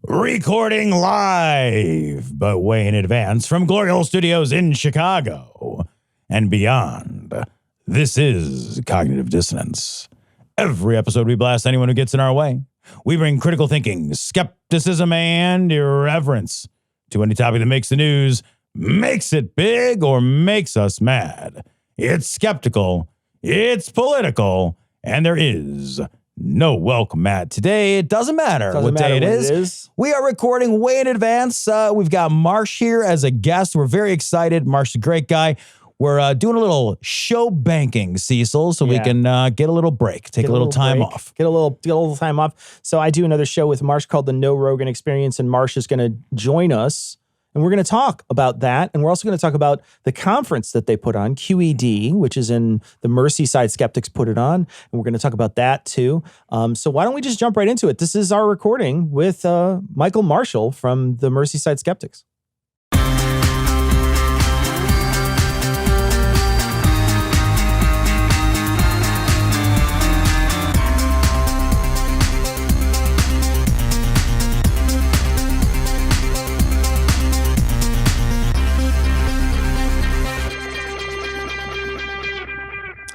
Recording live, but way in advance from Glory Hole Studios in Chicago and beyond. This is Cognitive Dissonance. Every episode we blast anyone who gets in our way. We bring critical thinking, skepticism, and irreverence to any topic that makes the news, makes it big, or makes us mad. It's skeptical, it's political, and there is no welcome mat today. It doesn't matter what day it is. We are recording way in advance. We've got Marsh here as a guest. We're very excited. Marsh's a great guy. We're doing a little show banking, Cecil, so we can get a little break, take a little time off. Get a little time off. So I do another show with Marsh called the No Rogan Experience, and Marsh is going to join us. And we're going to talk about that. And we're also going to talk about the conference that they put on, QED, which is in the Merseyside Skeptics put it on. And we're going to talk about that too. So why don't we just jump right into it? This is our recording with Michael Marshall from the Merseyside Skeptics.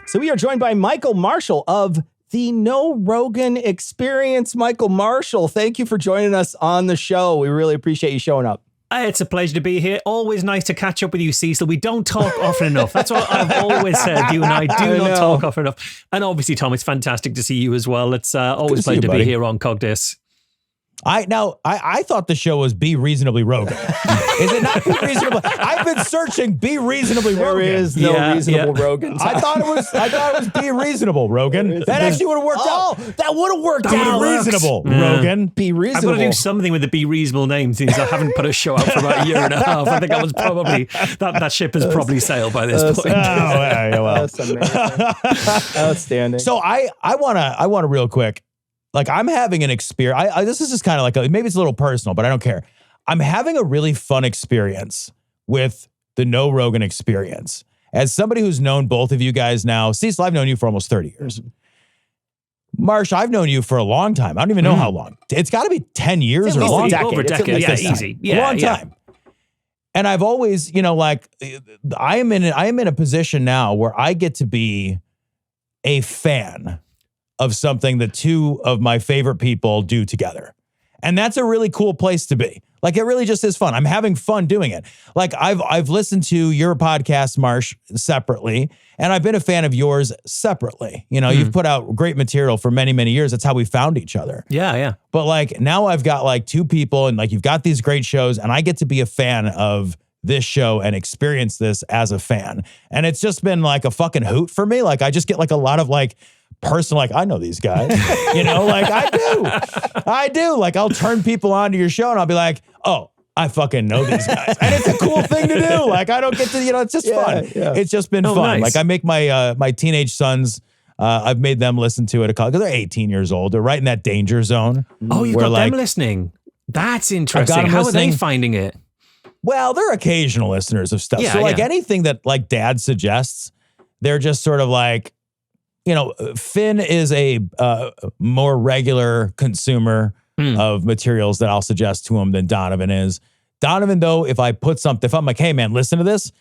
So we are joined by Michael Marshall of the No Rogan Experience. Michael Marshall, thank you for joining us on the show. We really appreciate you showing up. It's a pleasure to be here. Always nice to catch up with you, Cecil. We don't talk often enough. That's what I've always said. You and I do not talk often enough. And obviously, Tom, it's fantastic to see you as well. It's always a pleasure to be here on Cogdis. I thought the show was Be Reasonably Rogan. Is it not Be Reasonably? I've been searching Be Reasonably Rogan. There is no reasonable Rogan. I thought it was Be Reasonable Rogan. That actually would have worked out. That would have worked out. Reasonable Rogan. Be Reasonable. I've got to do something with the Be Reasonable name since I haven't put a show out for about a year and a half. I think I was probably that ship has probably sailed by this point. That's amazing. Outstanding. So I want to real quick. Like, I'm having an experience. This is just kind of like, maybe it's a little personal, but I don't care. I'm having a really fun experience with the No Rogan Experience. As somebody who's known both of you guys now, Cecil, I've known you for almost 30 years. Marsh, I've known you for a long time. I don't even know how long. It's got to be 10 years or longer. Over a decade. Yeah, easy. Yeah, a long time. And I've always, I am in a position now where I get to be a fan of something that two of my favorite people do together. And that's a really cool place to be. Like, it really just is fun. I'm having fun doing it. Like, I've listened to your podcast, Marsh, separately, and I've been a fan of yours separately. You've put out great material for many, many years. That's how we found each other. Yeah. But like, now I've got like two people, and like, you've got these great shows, and I get to be a fan of this show and experience this as a fan. And it's just been like a fucking hoot for me. Like, I just get like a lot of like personal, like, I know these guys, like I do. Like, I'll turn people onto your show and I'll be like, oh, I fucking know these guys. And it's a cool thing to do. Like, I don't get to, it's just fun. Yeah. It's just been fun. Nice. Like, I make my teenage sons, I've made them listen to it because they're 18 years old. They're right in that danger zone. Oh, you've got them listening. That's interesting. How are they finding it? Well, they're occasional listeners of stuff. Yeah, so anything that like dad suggests, they're just sort of like, Finn is a more regular consumer of materials that I'll suggest to him than Donovan is. Donovan, though, if I'm like, hey, man, listen to this,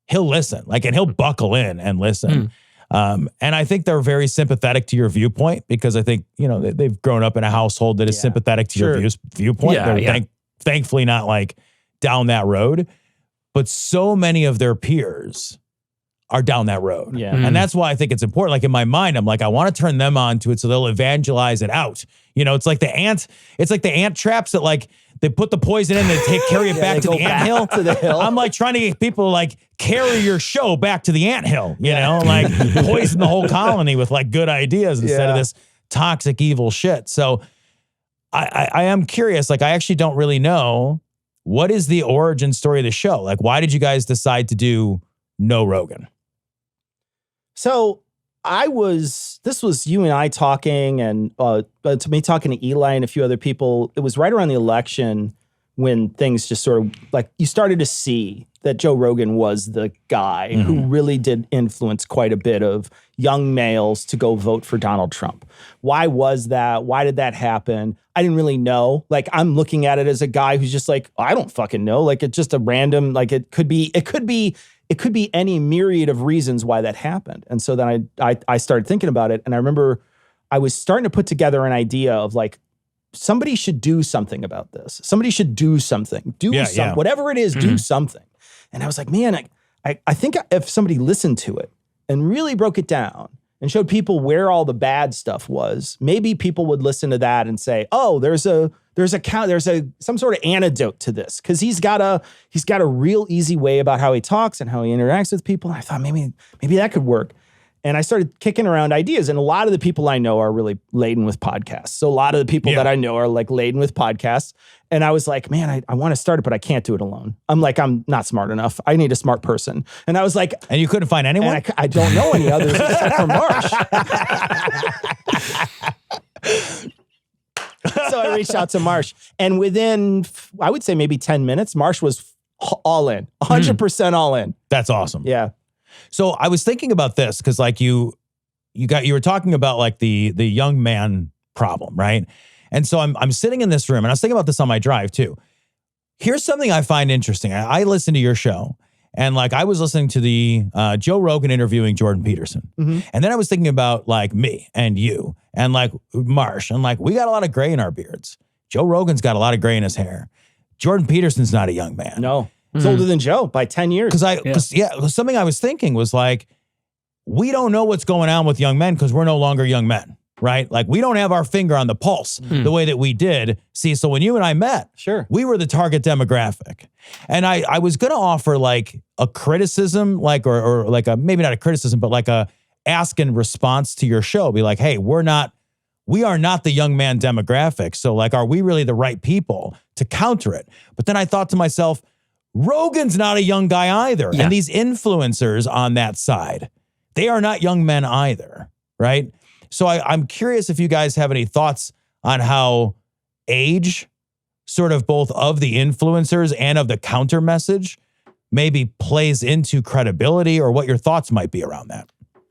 he'll listen. Like, and he'll buckle in and listen. And I think they're very sympathetic to your viewpoint because I think, they've grown up in a household that is sympathetic to your viewpoint. They're thankfully not like down that road. But so many of their peers are down that road. Yeah. And that's why I think it's important. Like, in my mind, I'm like, I want to turn them on to it so they'll evangelize it out. It's like the ant traps that like they put the poison in and they carry it back to the anthill. To the hill. I'm like trying to get people to like carry your show back to the anthill, like poison the whole colony with like good ideas instead of this toxic, evil shit. So I am curious. Like, I actually don't really know what is the origin story of the show. Like, why did you guys decide to do No Rogan? So this was you and I talking and to me talking to Eli and a few other people. It was right around the election when things just sort of like you started to see that Joe Rogan was the guy who really did influence quite a bit of young males to go vote for Donald Trump. Why was that? Why did that happen? I didn't really know. Like, I'm looking at it as a guy who's just like, I don't fucking know. Like, it's just a random, like it could be any myriad of reasons why that happened. And so then I started thinking about it. And I remember I was starting to put together an idea of like, somebody should do something about this. Somebody should do something. Whatever it is, do something. And I was like, man, I think if somebody listened to it and really broke it down and showed people where all the bad stuff was, maybe people would listen to that and say, oh, there's some sort of antidote to this. Cause he's got a real easy way about how he talks and how he interacts with people. And I thought maybe that could work. And I started kicking around ideas. And a lot of the people I know are really laden with podcasts. So a lot of the people that I know are like laden with podcasts. And I was like, man, I want to start it, but I can't do it alone. I'm not smart enough. I need a smart person. And I was like... And you couldn't find anyone? I don't know any others except for Marsh. So I reached out to Marsh. And within, I would say maybe 10 minutes, Marsh was all in. 100% all in. That's awesome. Yeah. So I was thinking about this because like you were talking about like the young man problem, right? And so I'm sitting in this room and I was thinking about this on my drive too. Here's something I find interesting. I listen to your show and like I was listening to the Joe Rogan interviewing Jordan Peterson. And then I was thinking about like me and you and like Marsh and like we got a lot of gray in our beards. Joe Rogan's got a lot of gray in his hair. Jordan Peterson's not a young man. No. He's older than Joe by 10 years. Because something I was thinking was like, we don't know what's going on with young men because we're no longer young men, right? Like we don't have our finger on the pulse the way that we did. See, so when you and I met, we were the target demographic. And I was going to offer like a criticism, like, or like a, maybe not a criticism, but like a ask and response to your show. Be like, hey, we are not the young man demographic. So like, are we really the right people to counter it? But then I thought to myself, Rogan's not a young guy either. Yeah. And these influencers on that side, they are not young men either, right? So I'm curious if you guys have any thoughts on how age, sort of both of the influencers and of the counter message, maybe plays into credibility or what your thoughts might be around that.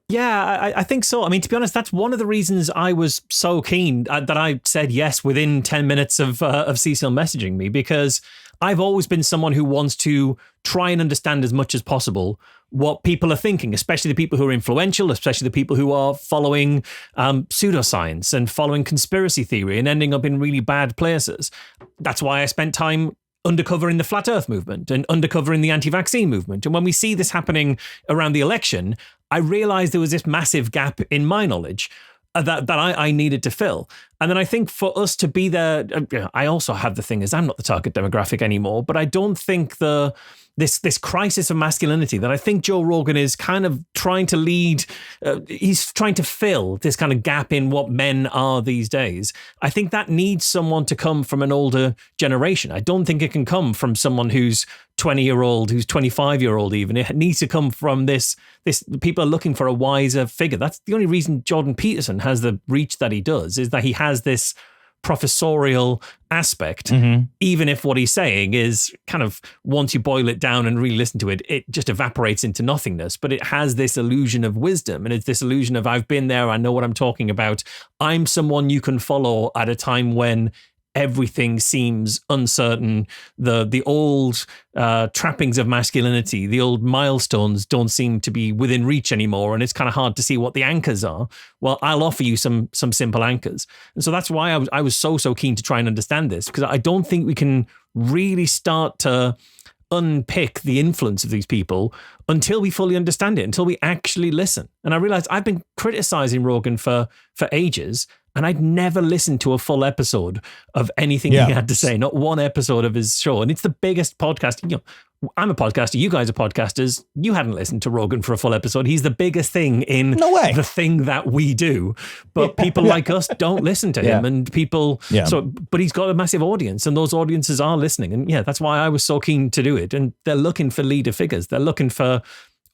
Yeah, I think so. I mean, to be honest, that's one of the reasons I was so keen that I said yes within 10 minutes of Cecil messaging me, because I've always been someone who wants to try and understand as much as possible what people are thinking, especially the people who are influential, especially the people who are following pseudoscience and following conspiracy theory and ending up in really bad places. That's why I spent time undercover in the flat earth movement and undercover in the anti-vaccine movement. And when we see this happening around the election, I realized there was this massive gap in my knowledge that I needed to fill. And then I think for us to be there, I also have the thing is I'm not the target demographic anymore, but I don't think this crisis of masculinity that I think Joe Rogan is kind of trying to lead, he's trying to fill this kind of gap in what men are these days. I think that needs someone to come from an older generation. I don't think it can come from someone who's 20-year-old, who's 25-year-old even. It needs to come from this people are looking for a wiser figure. That's the only reason Jordan Peterson has the reach that he does, is that he has this professorial aspect, even if what he's saying is kind of, once you boil it down and really listen to it, it just evaporates into nothingness. But it has this illusion of wisdom, and it's this illusion of, I've been there, I know what I'm talking about. I'm someone you can follow at a time when everything seems uncertain. The old trappings of masculinity, the old milestones don't seem to be within reach anymore, and it's kind of hard to see what the anchors are. Well, I'll offer you some simple anchors. And so that's why I was so keen to try and understand this, because I don't think we can really start to unpick the influence of these people until we fully understand it, until we actually listen. And I realized I've been criticizing Rogan for ages, and I'd never listened to a full episode of anything he had to say, not one episode of his show. And it's the biggest podcast. You know, I'm a podcaster. You guys are podcasters. You hadn't listened to Rogan for a full episode. He's the biggest thing in the thing that we do. But people like us don't listen to him, and people. Yeah. So, but he's got a massive audience, and those audiences are listening. And that's why I was so keen to do it. And they're looking for leader figures. They're looking for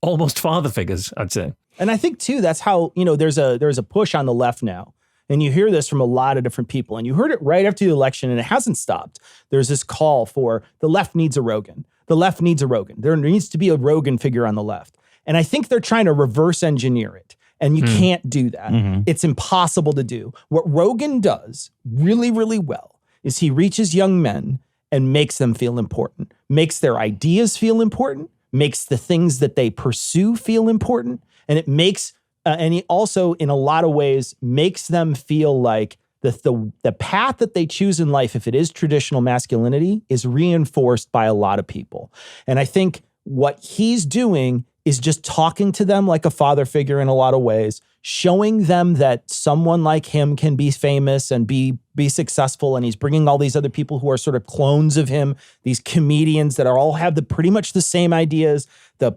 almost father figures, I'd say. And I think too, that's how, there's a push on the left now And you hear this from a lot of different people. And you heard it right after the election, and it hasn't stopped. There's this call for the left needs a Rogan. The left needs a Rogan. There needs to be a Rogan figure on the left. And I think they're trying to reverse engineer it. And you can't do that. It's impossible to do. What Rogan does really, really well is he reaches young men and makes them feel important, makes their ideas feel important, makes the things that they pursue feel important. And it makes, and he also, in a lot of ways, makes them feel like the path that they choose in life, if it is traditional masculinity, is reinforced by a lot of people. And I think what he's doing is just talking to them like a father figure in a lot of ways, showing them that someone like him can be famous and be successful. And he's bringing all these other people who are sort of clones of him, these comedians that are all have pretty much the same ideas. The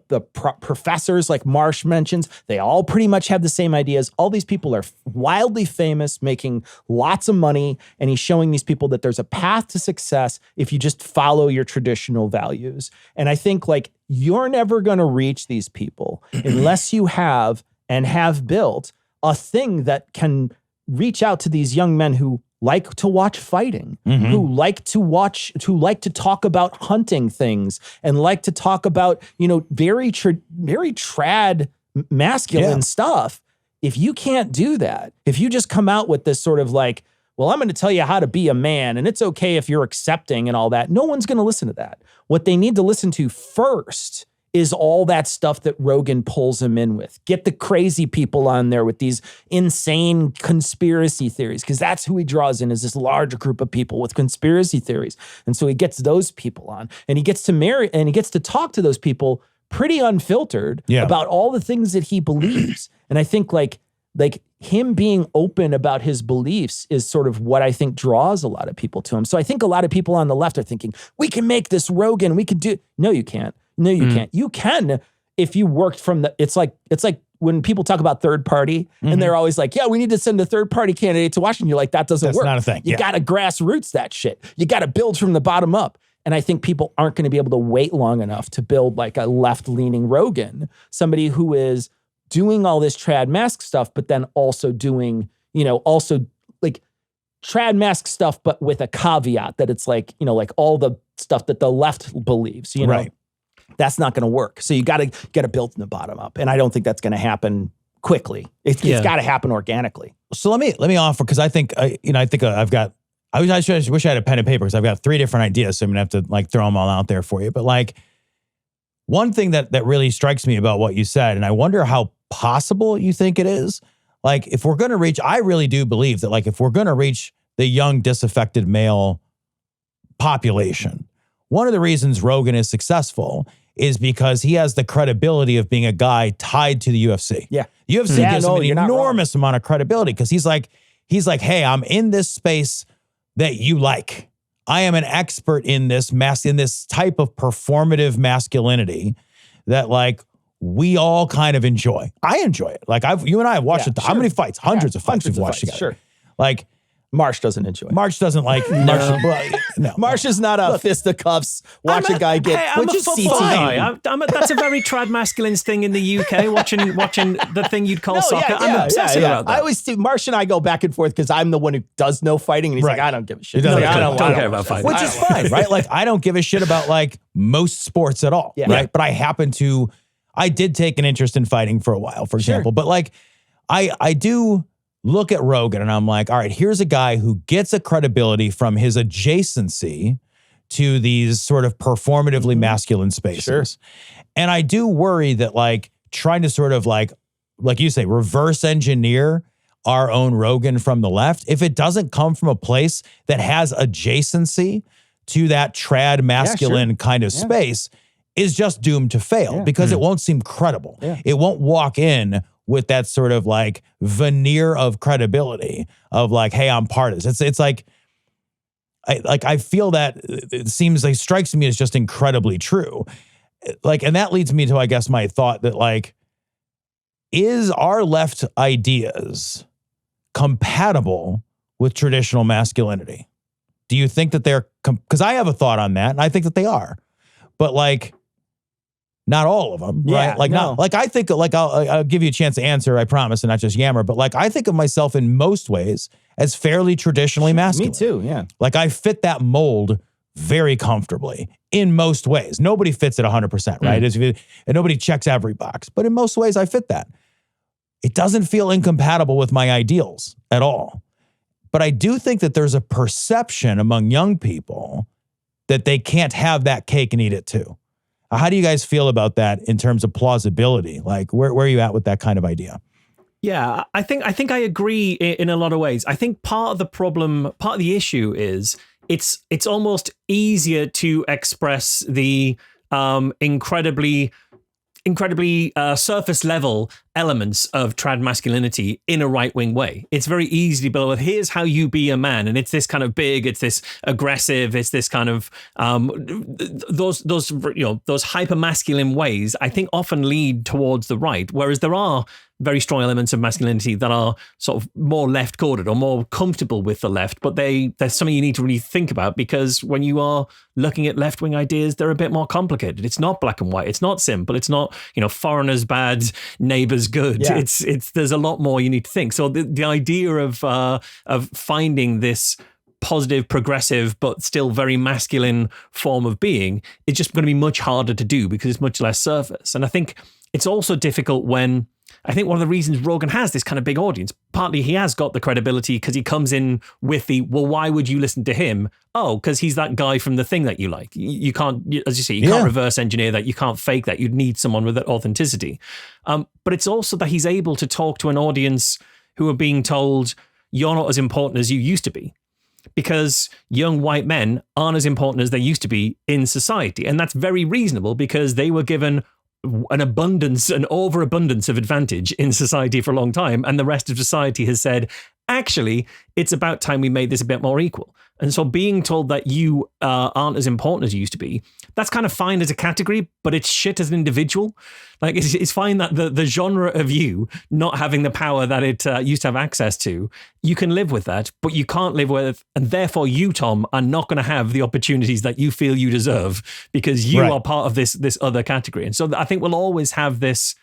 professors like Marsh mentions, they all pretty much have the same ideas. All these people are wildly famous, making lots of money. And he's showing these people that there's a path to success if you just follow your traditional values. And I think like you're never going to reach these people unless you have built a thing that can reach out to these young men who like to watch fighting, who like to talk about hunting things and like to talk about, very trad masculine stuff. If you can't do that, if you just come out with this sort of like, well, I'm going to tell you how to be a man and it's okay if you're accepting and all that, no one's going to listen to that. What they need to listen to first is all that stuff that Rogan pulls him in with. Get the crazy people on there with these insane conspiracy theories, because that's who he draws in, is this large group of people with conspiracy theories. And so he gets those people on, and he gets to talk to those people pretty unfiltered about all the things that he believes. And I think like him being open about his beliefs is sort of what I think draws a lot of people to him. So I think a lot of people on the left are thinking, we can make this Rogan, we could do. No, you can't. No, you can't. You can if you worked from it's like when people talk about third party and they're always like, yeah, we need to send a third party candidate to Washington. You're like, that doesn't work. That's not a thing. You got to grassroots that shit. You got to build from the bottom up. And I think people aren't going to be able to wait long enough to build like a left-leaning Rogan, somebody who is doing all this trad mask stuff, but then also doing, also like trad mask stuff, but with a caveat that it's like, like all the stuff that the left believes, Right. That's not going to work. So you got to build from the bottom up. And I don't think that's going to happen quickly. It's got to happen organically. So let me offer, because I think, I wish I had a pen and paper, because I've got 3 different ideas. So I'm going to have to like throw them all out there for you. But like one thing that really strikes me about what you said, and I wonder how possible you think it is, like if we're going to reach, I really do believe that like if we're going to reach the young disaffected male population, one of the reasons Rogan is successful is because he has the credibility of being a guy tied to the UFC. Yeah. UFC gives him an enormous amount of credibility, because he's like, hey, I'm in this space that you like. I am an expert in this type of performative masculinity that like we all kind of enjoy. I enjoy it. Like you and I have watched it. How many fights? Hundreds of fights we've watched together. Sure. Like Marsh doesn't enjoy it. Marsh doesn't like no. Marsh is not a fisticuffs. Watch a guy get. I'm a football guy. That's a very trad masculine thing in the UK. Watching the thing you'd call soccer. I'm obsessed about that. I always see Marsh and I go back and forth because I'm the one who does no fighting, and he's like, I don't give a shit. I don't care about fighting, which is fine, right? Like I don't give a shit about like most sports at all, right? But I did take an interest in fighting for a while, for example. But like I do look at Rogan and I'm like, all right, here's a guy who gets a credibility from his adjacency to these sort of performatively masculine spaces. Sure. And I do worry that like trying to sort of like you say, reverse engineer our own Rogan from the left, if it doesn't come from a place that has adjacency to that trad masculine kind of space, is just doomed to fail because it won't seem credible. Yeah. It won't walk in with that sort of like veneer of credibility of like, hey, I'm part of this. It's like, I feel that it seems like strikes me as just incredibly true. Like, and that leads me to, I guess, my thought that like, is our left ideas compatible with traditional masculinity? Do you think that they're, because I have a thought on that and I think that they are, but like, Not all of them, right? Like not like I think like I'll give you a chance to answer, I promise, and not just yammer. But like I think of myself in most ways as fairly traditionally masculine. Me too, yeah. Like I fit that mold very comfortably in most ways. Nobody fits it 100%, right? And nobody checks every box, but in most ways I fit that. It doesn't feel incompatible with my ideals at all. But I do think that there's a perception among young people that they can't have that cake and eat it too. How do you guys feel about that in terms of plausibility? Like, where are you at with that kind of idea? Yeah, I think I agree in a lot of ways. I think part of the problem, part of the issue is it's almost easier to express the incredibly surface level elements of trad masculinity in a right wing way. It's very easy to be like, well, here's how you be a man, and it's this kind of big, it's this aggressive, it's this kind of those hyper masculine ways. I think often lead towards the right, whereas there are very strong elements of masculinity that are sort of more left coded or more comfortable with the left, but there's something you need to really think about, because when you are looking at left wing ideas, they're a bit more complicated. It's not black and white. It's not simple. It's not, foreigners bad, neighbors good. Yeah. It's there's a lot more you need to think. So the idea of finding this positive, progressive, but still very masculine form of being is just going to be much harder to do because it's much less surface. And I think it's also difficult when, I think one of the reasons Rogan has this kind of big audience, partly he has got the credibility because he comes in with the, well, why would you listen to him? Oh, because he's that guy from the thing that you like. You can't, as you say, you can't reverse engineer that. You can't fake that. You'd need someone with that authenticity. But it's also that he's able to talk to an audience who are being told, you're not as important as you used to be, because young white men aren't as important as they used to be in society. And that's very reasonable because they were given an overabundance of advantage in society for a long time. And the rest of society has said, actually, it's about time we made this a bit more equal. And so being told that you aren't as important as you used to be, that's kind of fine as a category, but it's shit as an individual. Like it's fine that the genre of you not having the power that it used to have access to, you can live with that, but you can't live with, and therefore you, Tom, are not going to have the opportunities that you feel you deserve because you are part of this other category. And so I think we'll always have this,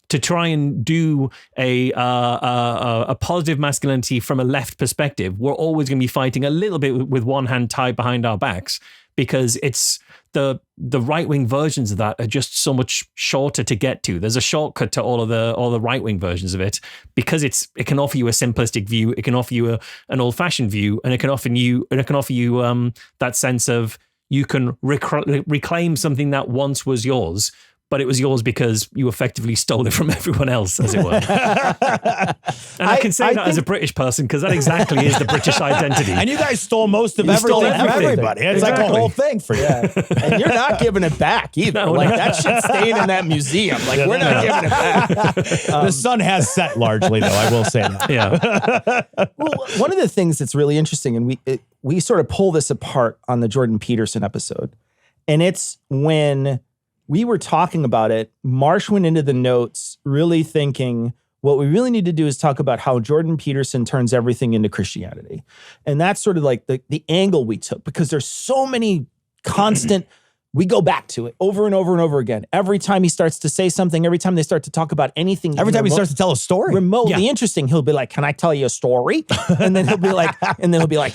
to try and do a positive masculinity from a left perspective, we're always going to be fighting a little bit with one hand tied behind our backs, because it's the right-wing versions of that are just so much shorter to get to. There's a shortcut to all the right-wing versions of it, because it can offer you a simplistic view, it can offer you an old-fashioned view, and it can offer you that sense of you can reclaim something that once was yours, but it was yours because you effectively stole it from everyone else, as it were. And I can say that as a British person, because that exactly is the British identity. And you guys stole most of everything from everybody. It's like a whole thing for you. Yeah. And you're not giving it back either. No, that shit's staying in that museum. Like, we're not giving it back. The sun has set largely, though, I will say that. Yeah. Well, one of the things that's really interesting, and we sort of pull this apart on the Jordan Peterson episode, and it's when we were talking about it, Marsh went into the notes really thinking, what we really need to do is talk about how Jordan Peterson turns everything into Christianity. And that's sort of like the angle we took, because there's so many constant, we go back to it over and over and over again. Every time he starts to say something, every time they start to talk about anything. Every time he starts to tell a story. Remotely interesting, he'll be like, can I tell you a story? And then he'll be like,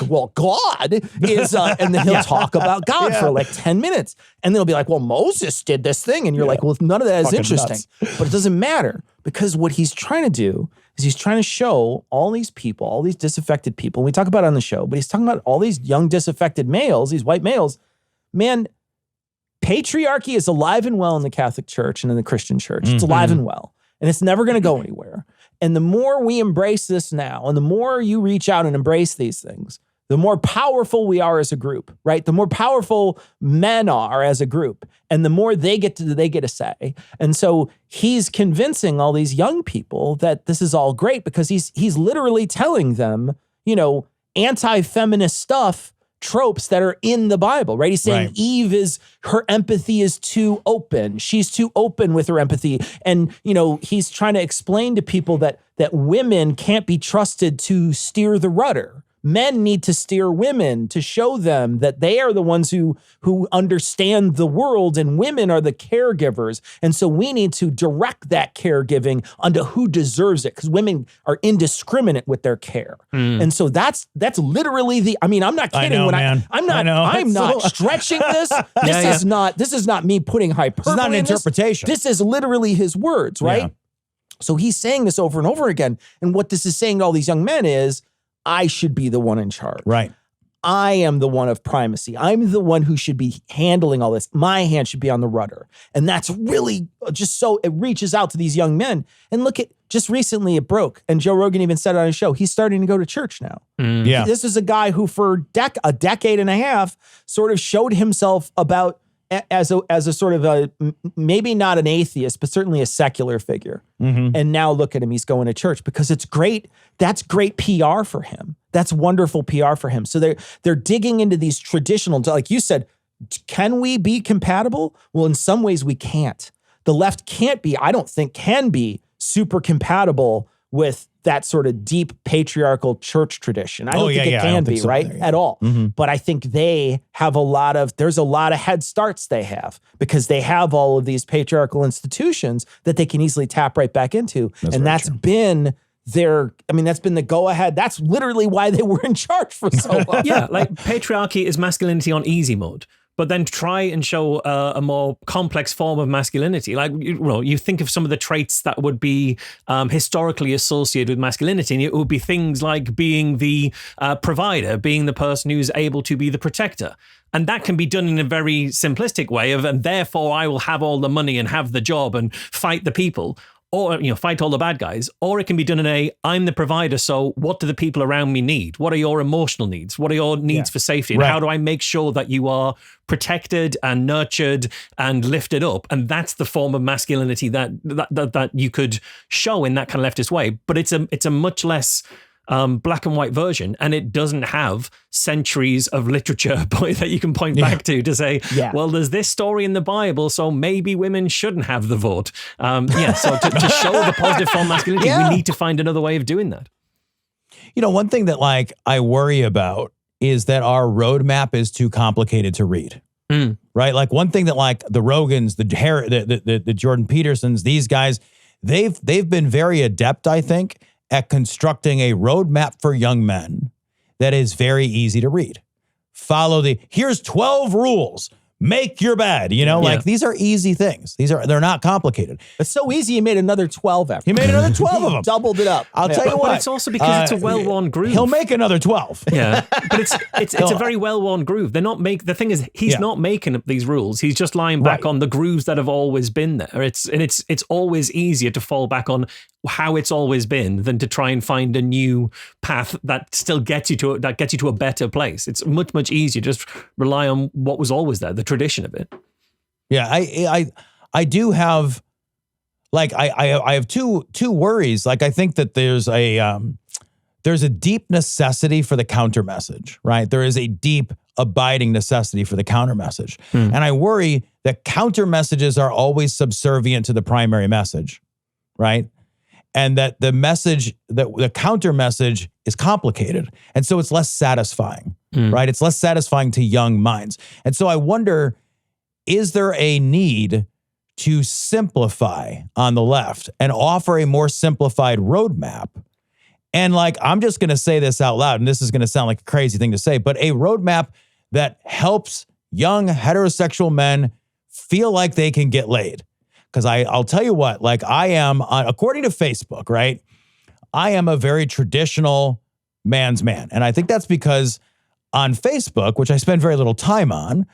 well, God is, and then he'll talk about God for like 10 minutes. And then he'll be like, well, Moses did this thing. And you're like, well, none of that is interesting. But it doesn't matter, because what he's trying to do is he's trying to show all these people, all these disaffected people, and we talk about it on the show, but he's talking about all these young disaffected males, these white males. Man, patriarchy is alive and well in the Catholic Church and in the Christian church. It's alive and well, and it's never going to go anywhere. And the more we embrace this now, and the more you reach out and embrace these things, the more powerful we are as a group, right? The more powerful men are as a group, and the more they get a say. And so he's convincing all these young people that this is all great, because he's literally telling them, anti-feminist stuff, tropes that are in the Bible, right? He's saying Eve her empathy is too open. She's too open with her empathy. And, he's trying to explain to people that women can't be trusted to steer the rudder, Men need to steer women to show them that they are the ones who understand the world, and women are the caregivers. And so we need to direct that caregiving onto who deserves it, because women are indiscriminate with their care. And so that's literally I'm not kidding. I'm not stretching this. This is not me putting hyperbole. It's not an interpretation. This is literally his words, right? Yeah. So he's saying this over and over again. And what this is saying to all these young men is, I should be the one in charge. Right. I am the one of primacy. I'm the one who should be handling all this. My hand should be on the rudder. And that's really just so it reaches out to these young men. And look at, just recently it broke. And Joe Rogan even said on his show, he's starting to go to church now. Yeah. This is a guy who for a decade and a half sort of showed himself about as a sort of a, maybe not an atheist, but certainly a secular figure. And now look at him, he's going to church because it's great. That's great PR for him. That's wonderful PR for him. So they're digging into these traditional, like you said, can we be compatible? Well, in some ways we can't. The left can't be, I don't think can be super compatible with that sort of deep patriarchal church tradition. I don't think it can be, right? At all. But I think they have there's a lot of head starts they have, because they have all of these patriarchal institutions that they can easily tap right back into. That's been that's been the go ahead. That's literally why they were in charge for so long. Yeah, like patriarchy is masculinity on easy mode. But then try and show a more complex form of masculinity. Like, you think of some of the traits that would be historically associated with masculinity, and it would be things like being the provider, being the person who's able to be the protector. And that can be done in a very simplistic way and therefore I will have all the money and have the job and fight the people. Or, fight all the bad guys. Or it can be done in I'm the provider, so what do the people around me need? What are your emotional needs? What are your needs for safety? And how do I make sure that you are protected and nurtured and lifted up? And that's the form of masculinity that you could show in that kind of leftist way. But it's a much less black and white version, and it doesn't have centuries of literature that you can point back to say, well, there's this story in the Bible, so maybe women shouldn't have the vote. So to show the positive form of masculinity, we need to find another way of doing that. One thing that I worry about is that our roadmap is too complicated to read. Right? Like one thing that the Rogans, the Jordan Petersons, these guys, they've been very adept, I think, at constructing a roadmap for young men that is very easy to read. Here's 12 rules. Make your bed, these are easy things. They're not complicated. It's so easy. He made another 12 after. He made another 12 of them. Doubled it up. I'll tell you what. But it's also because it's a well-worn groove. He'll make another 12. Yeah. But it's a very well-worn groove. The thing is, he's not making up these rules. He's just lying back on the grooves that have always been there. It's always easier to fall back on how it's always been than to try and find a new path that still gets you to a better place. It's much, much easier to just rely on what was always there, the tradition of it. Yeah, I do have I have two worries. I think that there's a deep necessity for the counter message, right? There is a deep abiding necessity for the counter message. And I worry that counter messages are always subservient to the primary message, right? And that the counter message is complicated. And so it's less satisfying, right? It's less satisfying to young minds. And so I wonder, is there a need to simplify on the left and offer a more simplified roadmap? And I'm just going to say this out loud, and this is going to sound like a crazy thing to say, but a roadmap that helps young heterosexual men feel like they can get laid. Because I'll tell you what, I am, according to Facebook, right? I am a very traditional man's man. And I think that's because on Facebook, which I spend very little time on,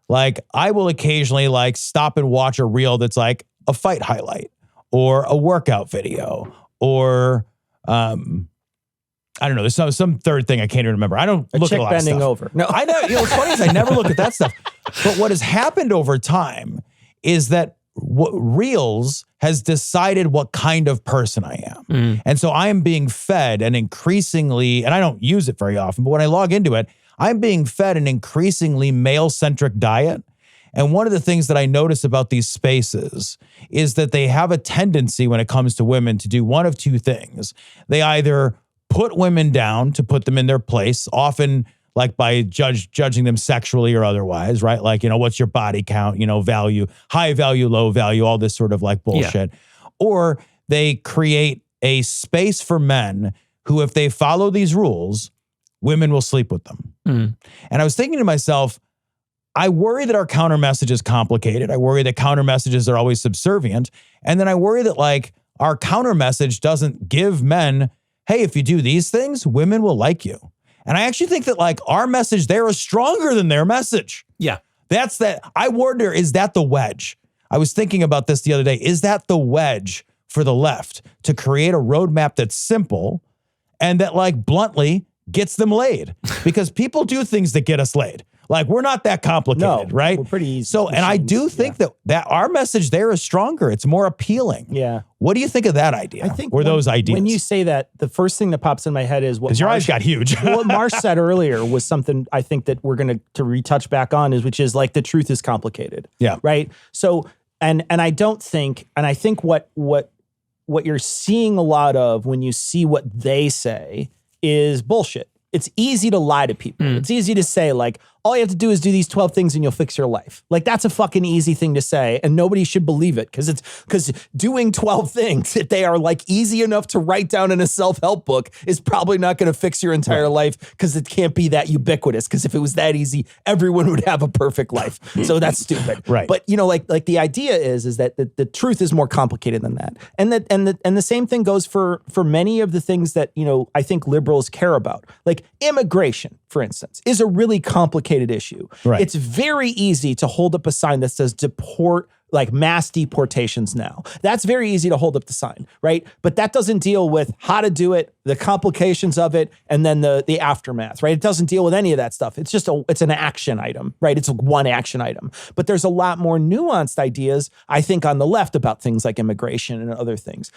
I will occasionally stop and watch a reel that's a fight highlight or a workout video or, I don't know, there's some third thing I can't even remember. I don't look at a lot of stuff. Bending over. No, I know. What's funny is I never look at that stuff. But what has happened over time is that Reels has decided what kind of person I am. And so I am being fed an increasingly, and I don't use it very often, but when I log into it, I'm being fed an increasingly male-centric diet. And one of the things that I notice about these spaces is that they have a tendency when it comes to women to do one of two things. They either put women down to put them in their place, often like by judging them sexually or otherwise, right? Like, what's your body count, value, high value, low value, all this sort of like bullshit. Yeah. Or they create a space for men who, if they follow these rules, women will sleep with them. And I was thinking to myself, I worry that our counter message is complicated. I worry that counter messages are always subservient. And then I worry that like our counter message doesn't give men, hey, if you do these things, women will like you. And I actually think that like our message there is stronger than their message. Yeah. That's that. I wonder, is that the wedge? I was thinking about this the other day. Is that the wedge for the left to create a roadmap that's simple and that like bluntly gets them laid? Because people do things that get us laid. Like we're not that complicated, right? We're pretty easy. So, and I do think that our message there is stronger. It's more appealing. Yeah. What do you think of that idea? I think those ideas? When you say that, the first thing that pops in my head is because your eyes got huge. What Marsh said earlier was something I think that we're going to retouch back on which is like the truth is complicated. Yeah. Right. So, and I don't think, and I think what you're seeing a lot of when you see what they say is bullshit. It's easy to lie to people. It's easy to say like, all you have to do is do these 12 things and you'll fix your life. Like that's a fucking easy thing to say and nobody should believe it because doing 12 things, if they are like easy enough to write down in a self-help book, is probably not going to fix your entire life because it can't be that ubiquitous. Because if it was that easy, everyone would have a perfect life. So that's stupid. Right. But like the idea is that the truth is more complicated than that. And the same thing goes for many of the things that, I think liberals care about. Like immigration, for instance, is a really complicated issue. Right. It's very easy to hold up a sign that says deport, like mass deportations now. That's very easy to hold up the sign, right? But that doesn't deal with how to do it, the complications of it, and then the aftermath, right? It doesn't deal with any of that stuff. It's just it's an action item, right? It's one action item. But there's a lot more nuanced ideas, I think, on the left about things like immigration and other things.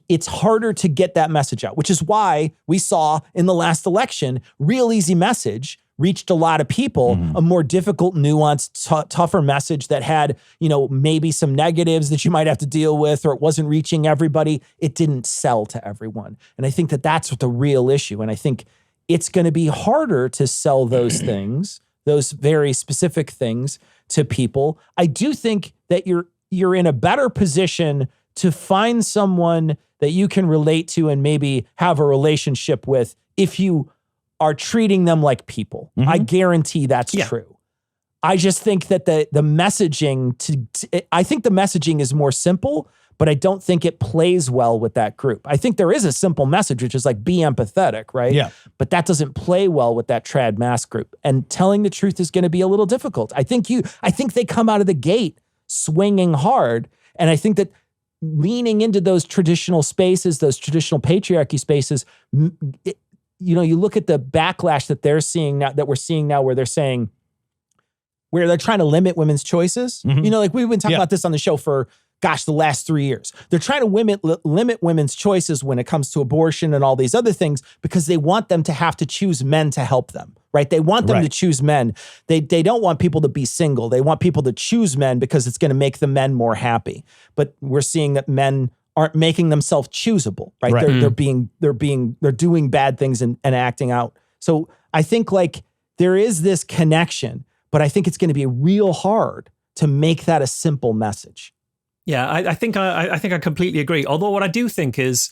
It's harder to get that message out, which is why we saw in the last election, real easy message reached a lot of people, a more difficult, nuanced, tougher message that had, maybe some negatives that you might have to deal with, or it wasn't reaching everybody. It didn't sell to everyone. And I think that that's the real issue. And I think it's going to be harder to sell those things, those very specific things to people. I do think that you're in a better position to find someone that you can relate to and maybe have a relationship with if you are treating them like people. I guarantee that's true. I just think that the messaging I think the messaging is more simple, but I don't think it plays well with that group. I think there is a simple message, which is like, be empathetic, right? Yeah. But that doesn't play well with that trad mass group. And telling the truth is going to be a little difficult. I think they come out of the gate swinging hard. And I think that leaning into those traditional spaces, those traditional patriarchy spaces, you look at the backlash that they're seeing now, that we're seeing now, where they're saying, where they're trying to limit women's choices. Like we've been talking about this on the show for, the last 3 years. They're trying to limit women's choices when it comes to abortion and all these other things because they want them to have to choose men to help them, right? They want them to choose men. They don't want people to be single. They want people to choose men because it's going to make the men more happy. But we're seeing that men aren't making themselves choosable, right? They're doing bad things and acting out. So I think like there is this connection, but I think it's going to be real hard to make that a simple message. Yeah, I think I completely agree. Although what I do think is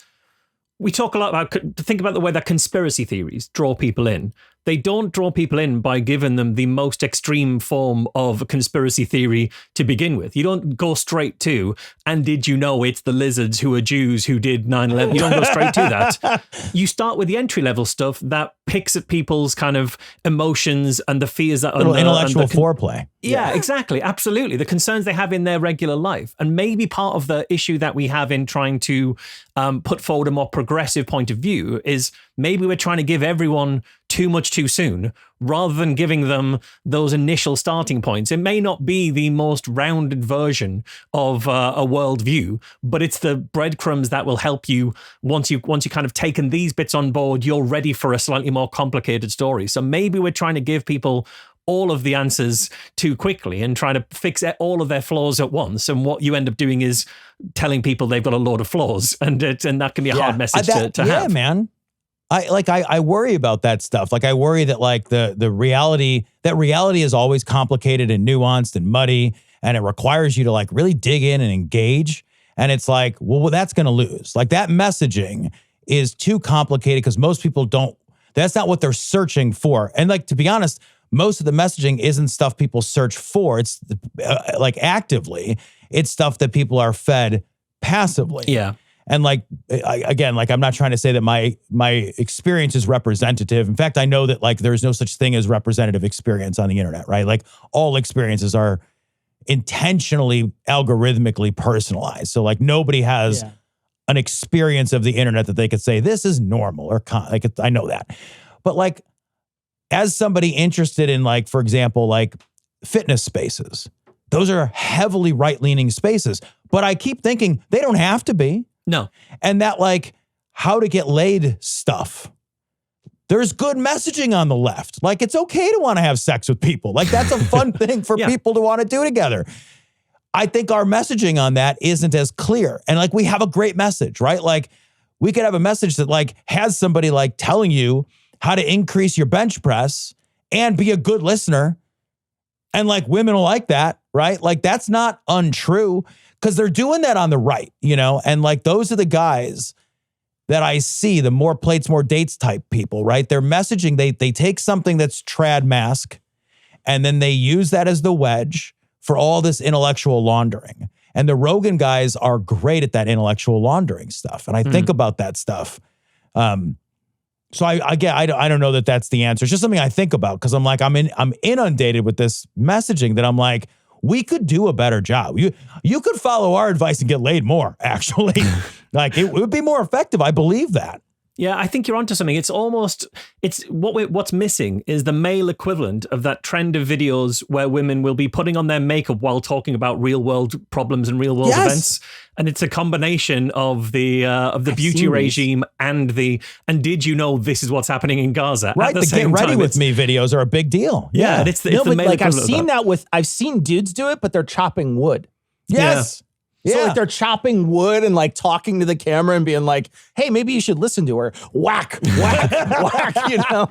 we talk a lot about, think about the way that conspiracy theories draw people in. They don't draw people in by giving them the most extreme form of a conspiracy theory to begin with. You don't go straight to, and did you know it's the lizards who are Jews who did 9/11? You don't go straight to that. You start with the entry-level stuff that picks at people's kind of emotions and the fears that are intellectual foreplay. Yeah, exactly. Absolutely. The concerns they have in their regular life. And maybe part of the issue that we have in trying to put forward a more progressive point of view is maybe we're trying to give everyone too much too soon rather than giving them those initial starting points. It may not be the most rounded version of a worldview, but it's the breadcrumbs that will help you once you kind of taken these bits on board, you're ready for a slightly more complicated story. So maybe we're trying to give people all of the answers too quickly and trying to fix all of their flaws at once. And what you end up doing is telling people they've got a load of flaws, and that can be a hard message to have. Yeah, man. I worry about that stuff. Like I worry that like the reality is always complicated and nuanced and muddy, and it requires you to like really dig in and engage. And it's like, well, that's going to lose. Like that messaging is too complicated because most people that's not what they're searching for. And like, to be honest, most of the messaging isn't stuff people search for. It's like actively, it's stuff that people are fed passively. Yeah. And like, again, like I'm not trying to say that my experience is representative. In fact, I know that like there's no such thing as representative experience on the internet, right? Like all experiences are intentionally algorithmically personalized. So like nobody has an experience of the internet that they could say this is normal or like I know that. But like as somebody interested in like, for example, like fitness spaces, those are heavily right-leaning spaces. But I keep thinking they don't have to be. No. And that like how to get laid stuff. There's good messaging on the left. Like it's okay to want to have sex with people. Like that's a fun thing for people to want to do together. I think our messaging on that isn't as clear. And like we have a great message, right? Like we could have a message that like has somebody like telling you how to increase your bench press and be a good listener. And like women will like that, right? Like that's not untrue because they're doing that on the right, you know? And like those are the guys that I see, the more plates, more dates type people, right? Their messaging, they take something that's trad mask and then they use that as the wedge for all this intellectual laundering. And the Rogan guys are great at that intellectual laundering stuff. And I think about that stuff. So I don't know that that's the answer. It's just something I think about because I'm like, I'm inundated with this messaging that I'm like, we could do a better job. You could follow our advice and get laid more, actually. Like it would be more effective. I believe that. Yeah, I think you're onto something. What's missing is the male equivalent of that trend of videos where women will be putting on their makeup while talking about real world problems and real world events. And it's a combination of the beauty regime and did you know this is what's happening in Gaza? Right, at the Get Ready With Me videos are a big deal. Yeah, and it's the male like equivalent. I've seen dudes do it, but they're chopping wood. Yes. Yeah. So like they're chopping wood and like talking to the camera and being like, hey, maybe you should listen to her. Whack, whack, whack, you know?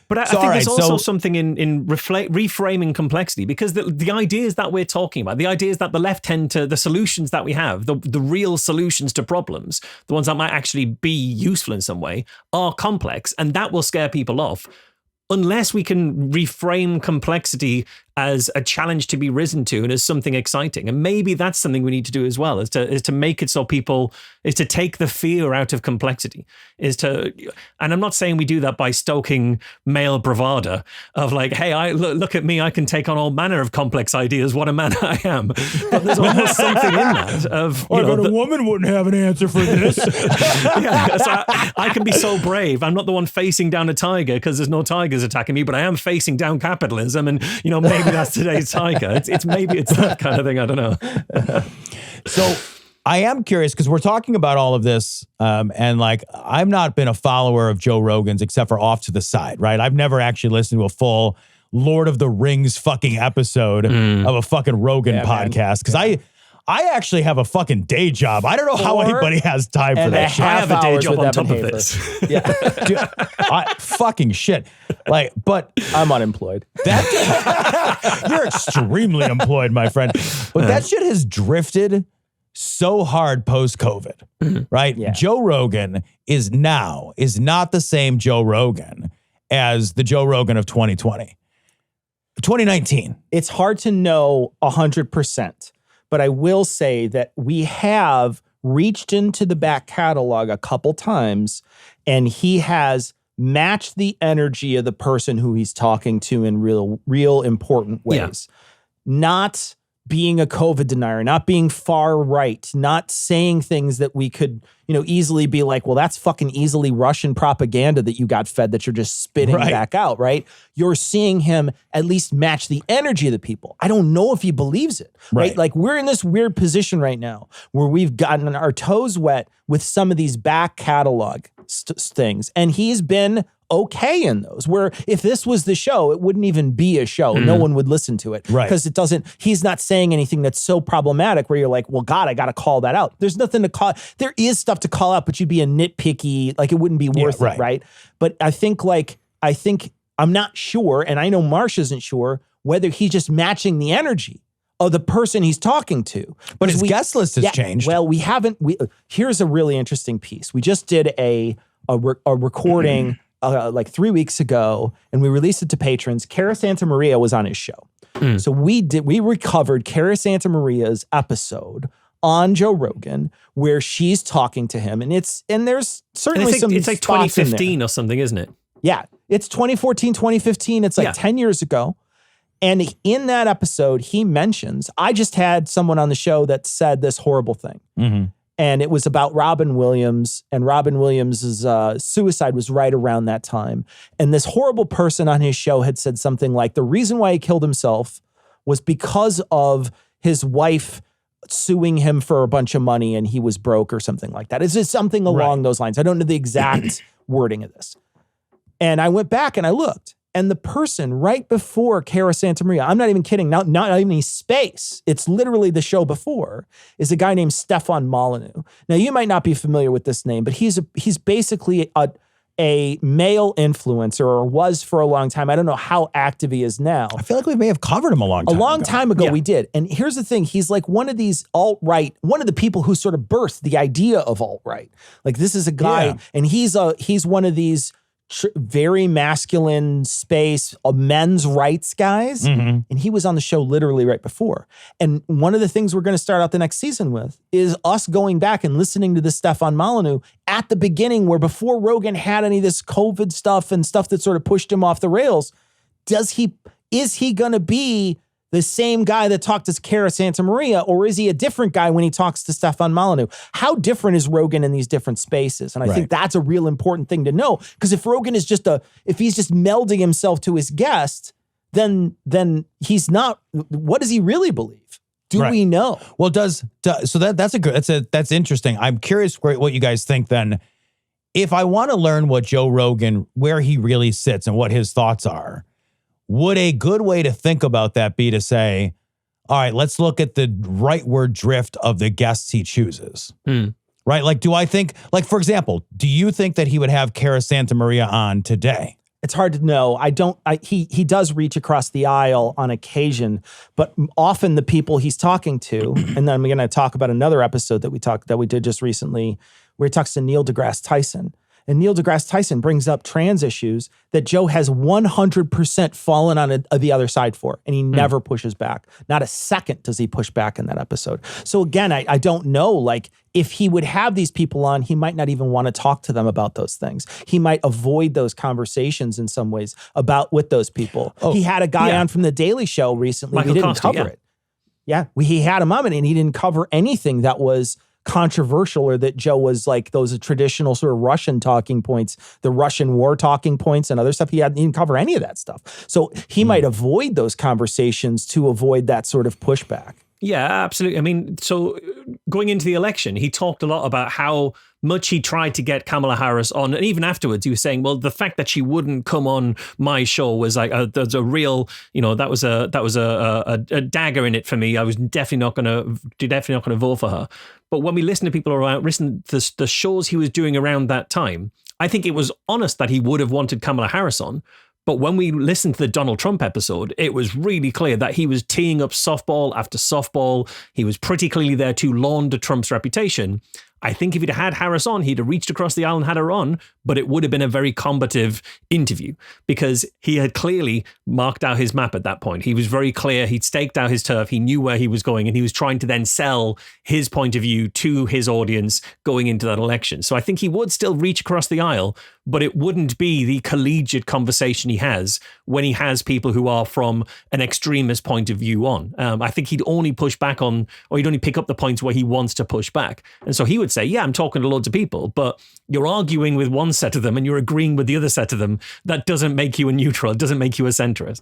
But I think there's also something in reframing complexity because the ideas that we're talking about, the ideas that the left tend to, the solutions that we have, the real solutions to problems, the ones that might actually be useful in some way are complex and that will scare people off. Unless we can reframe complexity as a challenge to be risen to and as something exciting. And maybe that's something we need to do as well, is to make it so people, is to take the fear out of complexity, and I'm not saying we do that by stoking male bravado of like, hey, look at me, I can take on all manner of complex ideas, what a man I am. But there's almost something in that of, a woman wouldn't have an answer for this. Yeah, so I can be so brave. I'm not the one facing down a tiger because there's no tigers attacking me, but I am facing down capitalism and, maybe that's today's tiger. Maybe it's that kind of thing. I don't know. So I am curious because we're talking about all of this, and like I've not been a follower of Joe Rogan's except for off to the side, right? I've never actually listened to a full Lord of the Rings fucking episode of a fucking Rogan podcast because I actually have a fucking day job. I don't know how anybody has time for that shit. I have a day job on top of this. Yeah. Dude, fucking shit. Like, but I'm unemployed. You're extremely employed, my friend. But that shit has drifted so hard post-COVID, right? Yeah. Joe Rogan is not the same Joe Rogan as the Joe Rogan of 2020. 2019. It's hard to know 100%. But I will say that we have reached into the back catalog a couple times, and he has matched the energy of the person who he's talking to in real important ways. Yeah. Not being a COVID denier, not being far right, not saying things that we could, easily be like, well, that's fucking easily Russian propaganda that you got fed that you're just spitting back out, right? You're seeing him at least match the energy of the people. I don't know if he believes it, right? Like we're in this weird position right now where we've gotten our toes wet with some of these back catalog things. And he's been okay in those, where if this was the show, it wouldn't even be a show. No one would listen to it. Right. Because he's not saying anything that's so problematic where you're like, well, God, I got to call that out. There's nothing to call. There is stuff to call out, but you'd be a nitpicky, like it wouldn't be worth it, right? But I think I'm not sure, and I know Marsh isn't sure, whether he's just matching the energy of the person he's talking to. But his guest list has changed. Well, here's a really interesting piece. We just did a recording like 3 weeks ago, and we released it to patrons. Cara Santa Maria was on his show. So we recovered Cara Santa Maria's episode on Joe Rogan where she's talking to him, and there's certainly it's like 2015 or something, isn't it? Yeah, it's 2014, 2015. It's like 10 years ago. And in that episode, he mentions, I just had someone on the show that said this horrible thing. And it was about Robin Williams, and Robin Williams' suicide was right around that time. And this horrible person on his show had said something like, the reason why he killed himself was because of his wife suing him for a bunch of money and he was broke or something like that. It's just something along those lines. I don't know the exact wording of this. And I went back and I looked. And the person right before Cara Santa Maria, I'm not even kidding, not even any space, it's literally the show before, is a guy named Stefan Molyneux. Now, you might not be familiar with this name, but he's basically a male influencer, or was for a long time. I don't know how active he is now. I feel like we may have covered him a long time ago. We did. And here's the thing. He's like one of these alt-right, one of the people who sort of birthed the idea of alt-right. Like, this is a guy, and he's one of these very masculine space men's rights guys. And he was on the show literally right before. And one of the things we're going to start out the next season with is us going back and listening to this Stefan Molyneux at the beginning, where before Rogan had any of this COVID stuff and stuff that sort of pushed him off the rails. Is he going to be the same guy that talked to Cara Santa Maria, or is he a different guy when he talks to Stefan Molyneux? How different is Rogan in these different spaces? And I think that's a real important thing to know, because if Rogan is if he's just melding himself to his guest, then he's not. What does he really believe? Do we know? Well, that's interesting. I'm curious what you guys think then. If I want to learn what Joe Rogan, where he really sits and what his thoughts are, would a good way to think about that be to say, all right, let's look at the rightward drift of the guests he chooses, right? Like, do I think, like, for example, do you think that he would have Cara Santa Maria on today? It's hard to know. He does reach across the aisle on occasion, but often the people he's talking to, and then I'm going to talk about another episode that we did just recently, where he talks to Neil deGrasse Tyson. And Neil deGrasse Tyson brings up trans issues that Joe has 100% fallen on the other side for, and he never pushes back. Not a second does he push back in that episode. So again, I don't know, like, if he would have these people on, he might not even want to talk to them about those things. He might avoid those conversations in some ways with those people. He had a guy on from The Daily Show recently. We didn't cover it. Yeah, he had him on, and he didn't cover anything that was controversial, or that Joe was like those traditional sort of Russian talking points, the Russian war talking points and other stuff. He didn't cover any of that stuff. So he might avoid those conversations to avoid that sort of pushback. Yeah, absolutely. I mean, so going into the election, he talked a lot about how much he tried to get Kamala Harris on. And even afterwards, he was saying, well, the fact that she wouldn't come on my show was like, there's a real, that was a dagger in it for me. I was definitely not going to vote for her. But when we listen to people around, listen to the shows he was doing around that time, I think it was honest that he would have wanted Kamala Harris on. But when we listened to the Donald Trump episode, it was really clear that he was teeing up softball after softball. He was pretty clearly there to launder Trump's reputation. I think if he'd had Harris on, he'd have reached across the aisle and had her on, but it would have been a very combative interview because he had clearly marked out his map at that point. He was very clear. He'd staked out his turf. He knew where he was going, and he was trying to then sell his point of view to his audience going into that election. So I think he would still reach across the aisle, but it wouldn't be the collegiate conversation he has when he has people who are from an extremist point of view on. I think he'd only push back on, or he'd only pick up the points where he wants to push back. And so he would say, yeah, I'm talking to loads of people, but you're arguing with one set of them and you're agreeing with the other set of them. That doesn't make you a neutral. It doesn't make you a centrist.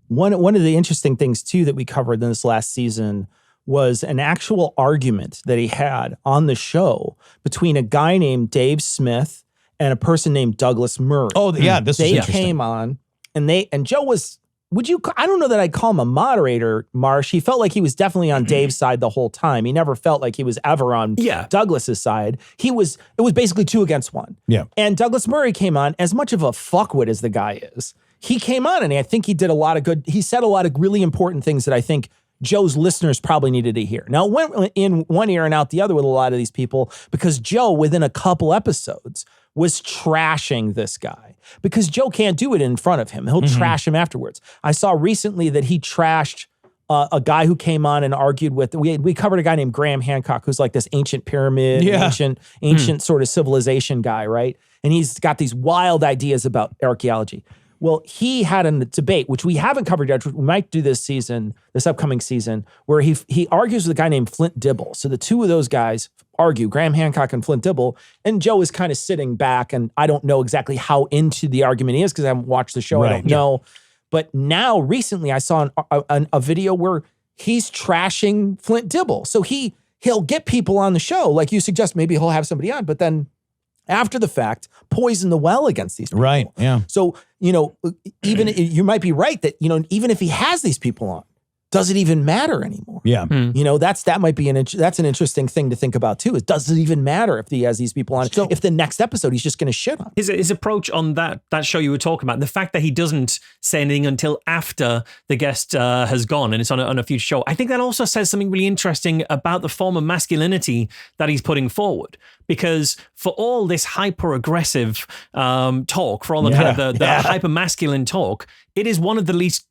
One of the interesting things, too, that we covered in this last season was an actual argument that he had on the show between a guy named Dave Smith and a person named Douglas Murray. Oh, yeah, this is interesting. They came on, and Joe was, I don't know that I'd call him a moderator, Marsh. He felt like he was definitely on Dave's side the whole time. He never felt like he was ever on Douglas's side. It was basically 2 against 1. Yeah. And Douglas Murray came on, as much of a fuckwit as the guy is. He came on, and I think he did a lot of good. He said a lot of really important things that I think Joe's listeners probably needed to hear. Now, it went in one ear and out the other with a lot of these people because Joe, within a couple episodes, was trashing this guy because Joe can't do it in front of him. He'll trash him afterwards. I saw recently that he trashed a guy who came on and argued with, we covered a guy named Graham Hancock, who's like this ancient pyramid, ancient sort of civilization guy, right? And he's got these wild ideas about archaeology. Well, he had a debate, which we haven't covered yet, which we might do this upcoming season, where he argues with a guy named Flint Dibble. So the two of those guys argue, Graham Hancock and Flint Dibble, and Joe is kind of sitting back, and I don't know exactly how into the argument he is because I haven't watched the show. Right. I don't know. But now, recently, I saw a video where he's trashing Flint Dibble. So he'll get people on the show, like you suggest, maybe he'll have somebody on, but then after the fact, poison the well against these people. Right, yeah. So, even you might be right that, even if he has these people on, does it even matter anymore? Yeah. That might be that's an interesting thing to think about too, is does it even matter if he has these people on? So, if the next episode he's just going to shit on his approach on that show you were talking about, the fact that he doesn't say anything until after the guest has gone and it's on a future show, I think that also says something really interesting about the form of masculinity that he's putting forward. Because for all this hyper-aggressive talk, for all the kind of the hyper-masculine talk, it is one of the least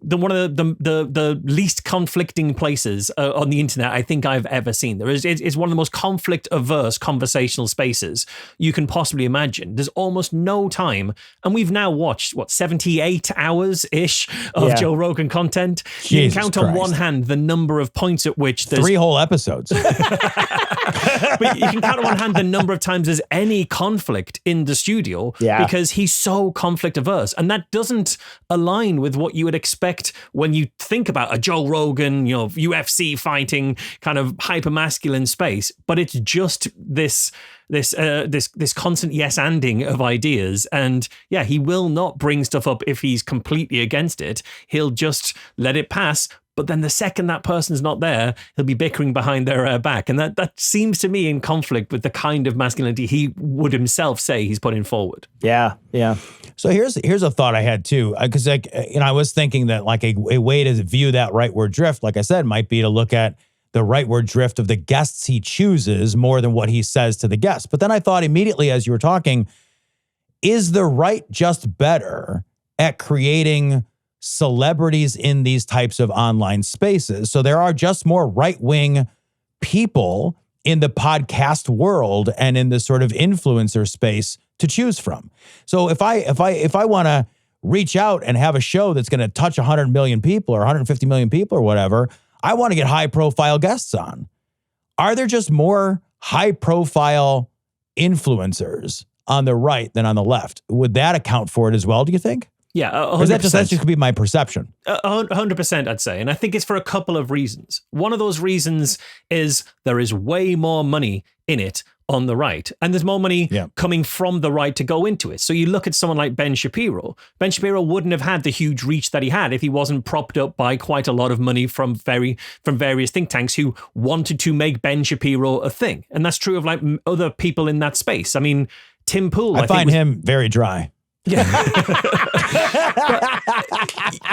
conflicting places on the internet I think I've ever seen. It's one of the most conflict-averse conversational spaces you can possibly imagine. There's almost no time, and we've now watched 78 hours-ish of Joe Rogan content. You can count on one hand the number of points at which there's 3 whole episodes. But you can count on one hand the number of times there's any conflict in the studio because he's so conflict averse, and that doesn't align with what you would expect when you think about a Joe Rogan, UFC fighting kind of hyper masculine space. But it's just this constant yes-anding of ideas, and he will not bring stuff up if he's completely against it. He'll just let it pass. But then the second that person's not there, he'll be bickering behind their back. And that seems to me in conflict with the kind of masculinity he would himself say he's putting forward. Yeah, yeah. So here's a thought I had too, because I was thinking that like a way to view that rightward drift, like I said, might be to look at the rightward drift of the guests he chooses more than what he says to the guests. But then I thought immediately as you were talking, is the right just better at creating celebrities in these types of online spaces? So there are just more right-wing people in the podcast world and in the sort of influencer space to choose from. So if I want to reach out and have a show that's going to touch 100 million people or 150 million people or whatever, I want to get high-profile guests on. Are there just more high-profile influencers on the right than on the left? Would that account for it as well, do you think? Yeah, 100%. Or that just could be my perception. 100%, I'd say. And I think it's for a couple of reasons. One of those reasons is there is way more money in it on the right. And there's more money coming from the right to go into it. So you look at someone like Ben Shapiro. Ben Shapiro wouldn't have had the huge reach that he had if he wasn't propped up by quite a lot of money from various think tanks who wanted to make Ben Shapiro a thing. And that's true of like other people in that space. I mean, Tim Pool. I find him very dry. Yeah.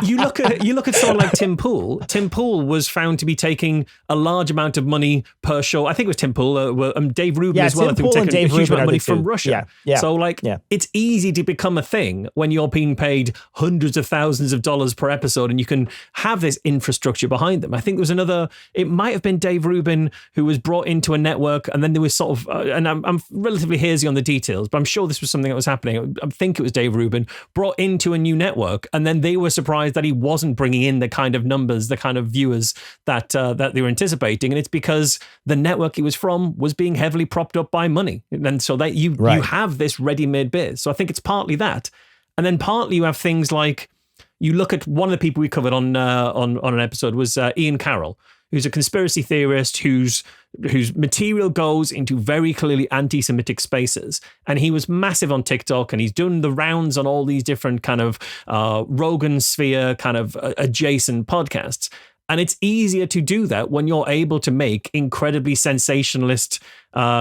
you look at someone like Tim Pool. Tim Pool was found to be taking a large amount of money per show. I think it was Tim Pool, Dave Rubin as well. Tim Pool and Dave a huge Rubin amount of money from Russia. Yeah. So it's easy to become a thing when you're being paid hundreds of thousands of dollars per episode, and you can have this infrastructure behind them. I think there was it might have been Dave Rubin who was brought into a network, and then there was sort of, and I'm relatively hazy on the details, but I'm sure this was something that was happening. I think it was Dave Rubin brought into a new network, and then they were surprised that he wasn't bringing in the kind of numbers, the kind of viewers that they were anticipating. And it's because the network he was from was being heavily propped up by money. And so that you have this ready-made biz. So I think it's partly that. And then partly you have things like, you look at one of the people we covered on an episode was Ian Carroll, who's a conspiracy theorist whose material goes into very clearly anti-Semitic spaces. And he was massive on TikTok, and he's done the rounds on all these different kind of Rogan sphere kind of adjacent podcasts. And it's easier to do that when you're able to make incredibly sensationalist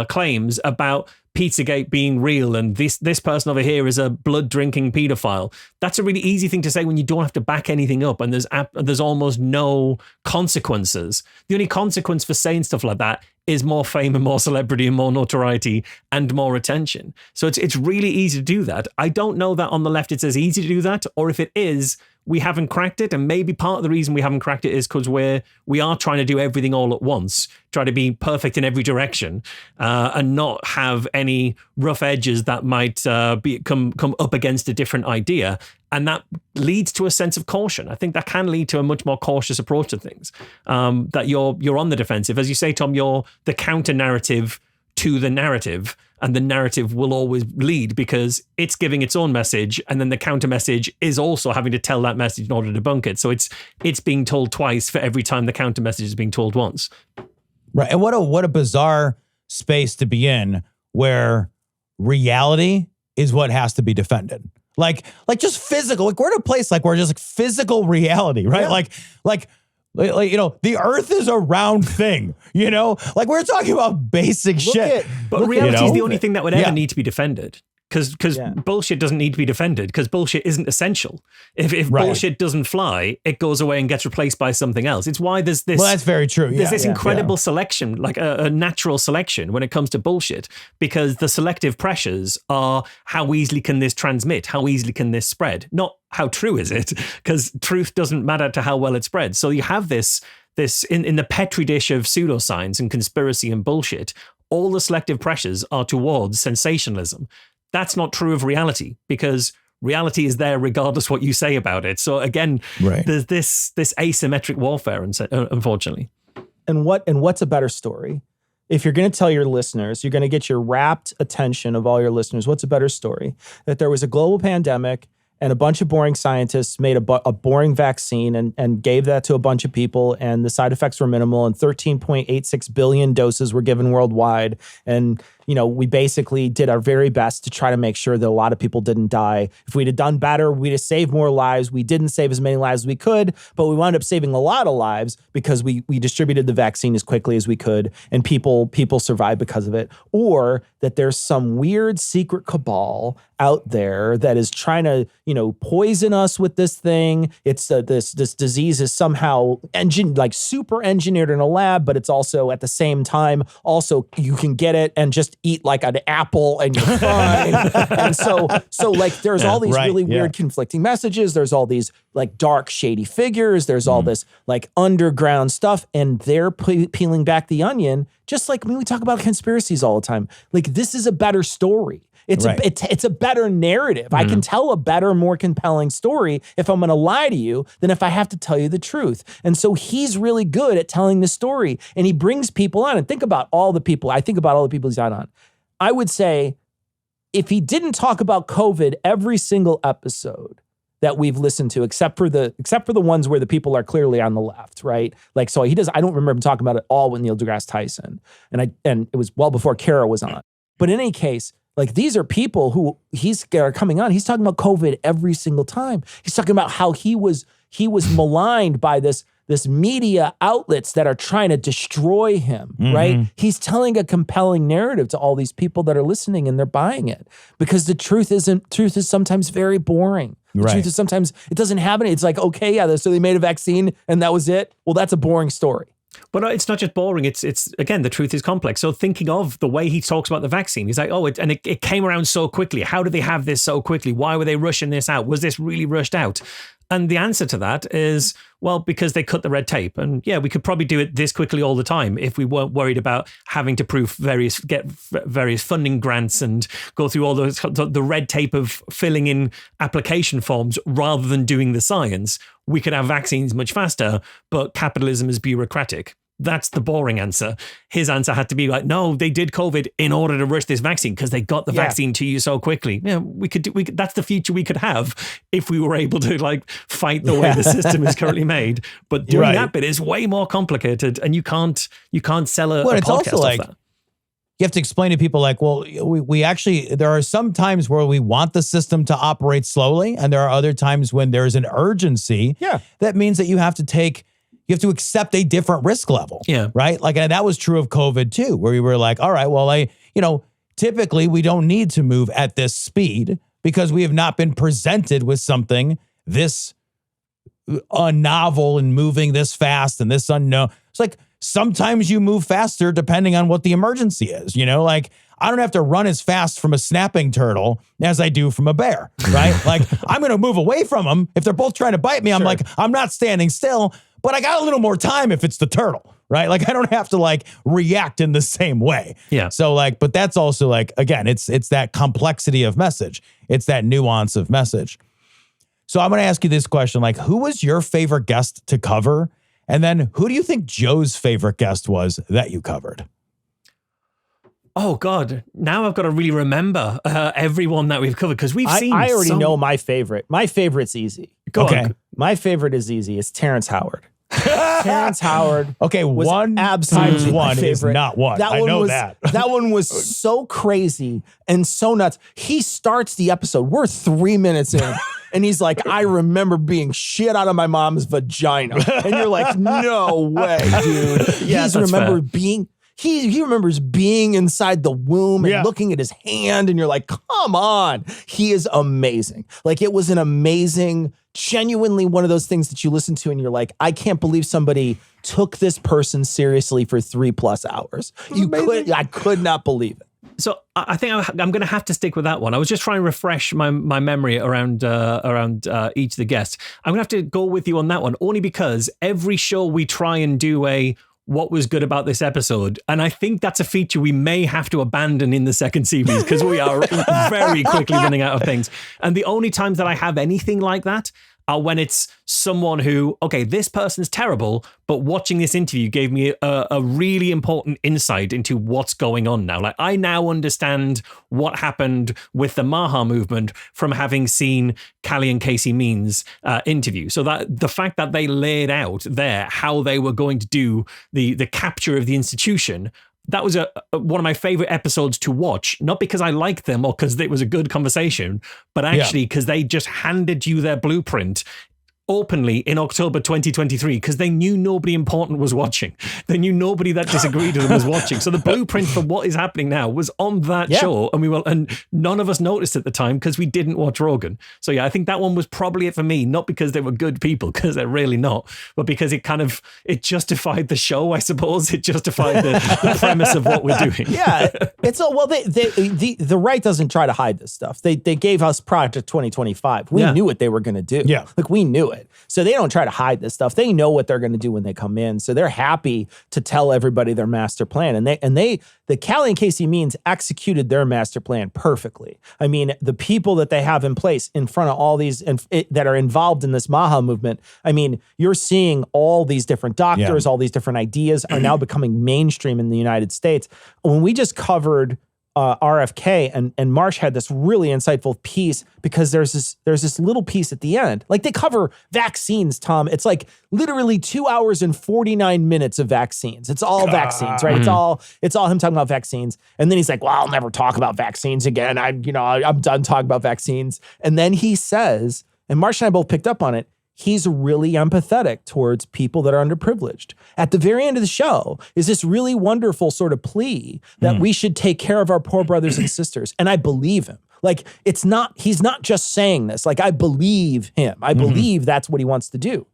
claims about Pizzagate being real and this person over here is a blood drinking pedophile. That's a really easy thing to say when you don't have to back anything up and there's almost no consequences. The only consequence for saying stuff like that is more fame and more celebrity and more notoriety and more attention. So it's really easy to do that. I don't know that on the left it's as easy to do that, or if it is, we haven't cracked it. And maybe part of the reason we haven't cracked it is because we are trying to do everything all at once, try to be perfect in every direction, and not have any rough edges that might come up against a different idea. And that leads to a sense of caution. I think that can lead to a much more cautious approach to things, that you're on the defensive. As you say, Tom, you're the counter narrative to the narrative, and the narrative will always lead because it's giving its own message, and then the counter message is also having to tell that message in order to debunk it. So it's being told twice for every time the counter message is being told once. Right. And what a bizarre space to be in, where reality is what has to be defended. Like just physical. Like we're in a place like where just like physical reality, right? Yeah. Like the earth is a round thing, like we're talking about basic shit. But reality is the only thing that would ever need to be defended. Because bullshit doesn't need to be defended, because bullshit isn't essential. If bullshit doesn't fly, it goes away and gets replaced by something else. It's why there's this... Well, that's very true. There's this incredible selection, like a natural selection when it comes to bullshit, because the selective pressures are how easily can this transmit? How easily can this spread? Not how true is it? Because truth doesn't matter to how well it spreads. So you have this in the petri dish of pseudoscience and conspiracy and bullshit, all the selective pressures are towards sensationalism. That's not true of reality, because reality is there regardless what you say about it. So again, there's this asymmetric warfare, unfortunately. And what's a better story? If you're going to tell your listeners, you're going to get your rapt attention of all your listeners. What's a better story? That there was a global pandemic and a bunch of boring scientists made a boring vaccine and gave that to a bunch of people, and the side effects were minimal, and 13.86 billion doses were given worldwide. And, we basically did our very best to try to make sure that a lot of people didn't die. If we'd have done better, we'd have saved more lives. We didn't save as many lives as we could, but we wound up saving a lot of lives because we distributed the vaccine as quickly as we could, and people survived because of it. Or that there's some weird secret cabal out there that is trying to, poison us with this thing. It's this disease is somehow super engineered in a lab, but it's also at the same time, also you can get it and just eat like an apple and you're fine. And so there's all these really weird conflicting messages. There's all these like dark, shady figures. There's all this like underground stuff, and they're peeling back the onion. Just like we talk about conspiracies all the time. Like, this is a better story. It's a better narrative. Mm-hmm. I can tell a better, more compelling story if I'm going to lie to you than if I have to tell you the truth. And so he's really good at telling the story, and he brings people on. And think about all the people. I think about all the people he's had on. I would say if he didn't talk about COVID every single episode that we've listened to, except for the ones where the people are clearly on the left, right? Like, so he does. I don't remember him talking about it all with Neil deGrasse Tyson, and it was well before Kara was on. But in any case, like, these are people who are coming on. He's talking about COVID every single time. He's talking about how he was maligned by this media outlets that are trying to destroy him, right? He's telling a compelling narrative to all these people that are listening, and they're buying it, because the truth is sometimes very boring. The truth is sometimes it doesn't have any. It's like, okay, yeah, so they made a vaccine and that was it. Well, that's a boring story. But it's not just boring. It's again, the truth is complex. So thinking of the way he talks about the vaccine, he's like, it came around so quickly. How did they have this so quickly? Why were they rushing this out? Was this really rushed out? And the answer to that is, well, because they cut the red tape. And yeah, we could probably do it this quickly all the time if we weren't worried about having to get various funding grants and go through all the red tape of filling in application forms rather than doing the science. We could have vaccines much faster, but capitalism is bureaucratic. That's the boring answer. His answer had to be like, no, they did COVID in order to rush this vaccine because they got the vaccine to you so quickly. Yeah, we could that's the future we could have if we were able to like fight the way the system is currently made. But doing that bit is way more complicated, and you can't sell a it's podcast also off like, that. You have to explain to people like, well, we actually, there are some times where we want the system to operate slowly, and there are other times when there's an urgency. Yeah. That means that you have to accept a different risk level. Yeah. Right? Like, and that was true of COVID too, where we were like, all right, well, typically we don't need to move at this speed because we have not been presented with something this novel and moving this fast and this unknown. It's like, sometimes you move faster depending on what the emergency is, like I don't have to run as fast from a snapping turtle as I do from a bear, right? Like I'm going to move away from them. If they're both trying to bite me, I'm like, I'm not standing still, but I got a little more time if it's the turtle, right? Like I don't have to like react in the same way. Yeah. So like, but that's also like, again, it's that complexity of message. It's that nuance of message. So I'm going to ask you this question, like who was your favorite guest to cover? And then who do you think Joe's favorite guest was that you covered? Oh, God. Now I've got to really remember everyone that we've covered because we've seen. I already know my favorite. My favorite's easy. Go on. My favorite is easy. It's Terrence Howard. Terrence Howard. Okay, was one absolutely times one favorite. is not one. I know that. That one was so crazy and so nuts. He starts the episode. We're 3 minutes in. And he's like, I remember being shit out of my mom's vagina. And you're like, no way, dude. He remembers being inside the womb and looking at his hand. And you're like, come on. He is amazing. Like it was an amazing, genuinely one of those things that you listen to and you're like, I can't believe somebody took this person seriously for 3+ hours. I could not believe it. So I think I'm going to have to stick with that one. I was just trying to refresh my memory around each of the guests. I'm going to have to go with you on that one, only because every show we try and do what was good about this episode. And I think that's a feature we may have to abandon in the second series because we are very quickly running out of things. And the only times that I have anything like that are when it's someone who, okay, this person's terrible, but watching this interview gave me a really important insight into what's going on now. Like I now understand what happened with the Maha movement from having seen Callie and Casey Means interview. So that the fact that they laid out there how they were going to do the capture of the institution, that was one of my favorite episodes to watch, not because I liked them or because it was a good conversation, but actually because they just handed you their blueprint openly in October 2023 because they knew nobody important was watching. They knew nobody that disagreed with them was watching. So the blueprint for what is happening now was on that show, and none of us noticed at the time because we didn't watch Rogan. So yeah, I think that one was probably it for me, not because they were good people, because they're really not, but because it justified the show, I suppose. It justified the premise of what we're doing. Yeah, the right doesn't try to hide this stuff. They gave us Project 2025. We knew what they were going to do. Yeah, like we knew it. So they don't try to hide this stuff. They know what they're going to do when they come in. So they're happy to tell everybody their master plan. The Callie and Casey Means executed their master plan perfectly. I mean, the people that they have in place in front of all these that are involved in this Maha movement. I mean, you're seeing all these different doctors, all these different ideas are now becoming mainstream in the United States. When we just covered RFK and Marsh had this really insightful piece because there's this little piece at the end. Like they cover vaccines, Tom. It's like literally 2 hours and 49 minutes of vaccines. It's all vaccines, right? It's all him talking about vaccines. And then he's like, well, I'll never talk about vaccines again. I'm done talking about vaccines. And then he says, and Marsh and I both picked up on it, he's really empathetic towards people that are underprivileged. At the very end of the show is this really wonderful sort of plea that we should take care of our poor brothers and sisters. And I believe him. Like he's not just saying this. Like I believe him. I believe that's what he wants to do.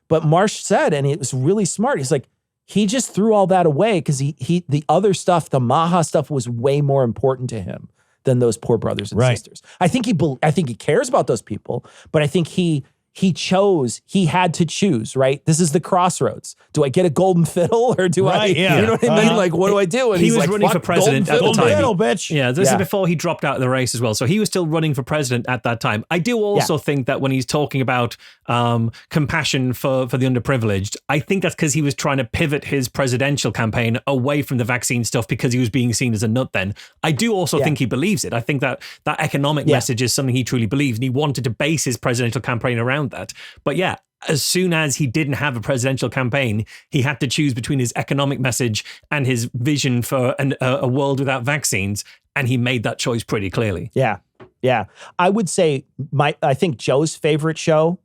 But Marsh said, and it was really smart. He's like, he just threw all that away because the other stuff, the Maha stuff was way more important to him than those poor brothers and sisters. I think he cares about those people, but I think he he had to choose, right? This is the crossroads. Do I get a golden fiddle or do I, you know what I mean? Like, what do I do? And he was like, running for president at the time. Fiddle, bitch. Yeah, this is before he dropped out of the race as well. So he was still running for president at that time. I do also think that when he's talking about compassion for the underprivileged, I think that's because he was trying to pivot his presidential campaign away from the vaccine stuff because he was being seen as a nut then. I do also think he believes it. I think that economic message is something he truly believes, and he wanted to base his presidential campaign around that. But yeah, as soon as he didn't have a presidential campaign, he had to choose between his economic message and his vision for a world without vaccines, and he made that choice pretty clearly. Yeah. I would say I think Joe's favorite show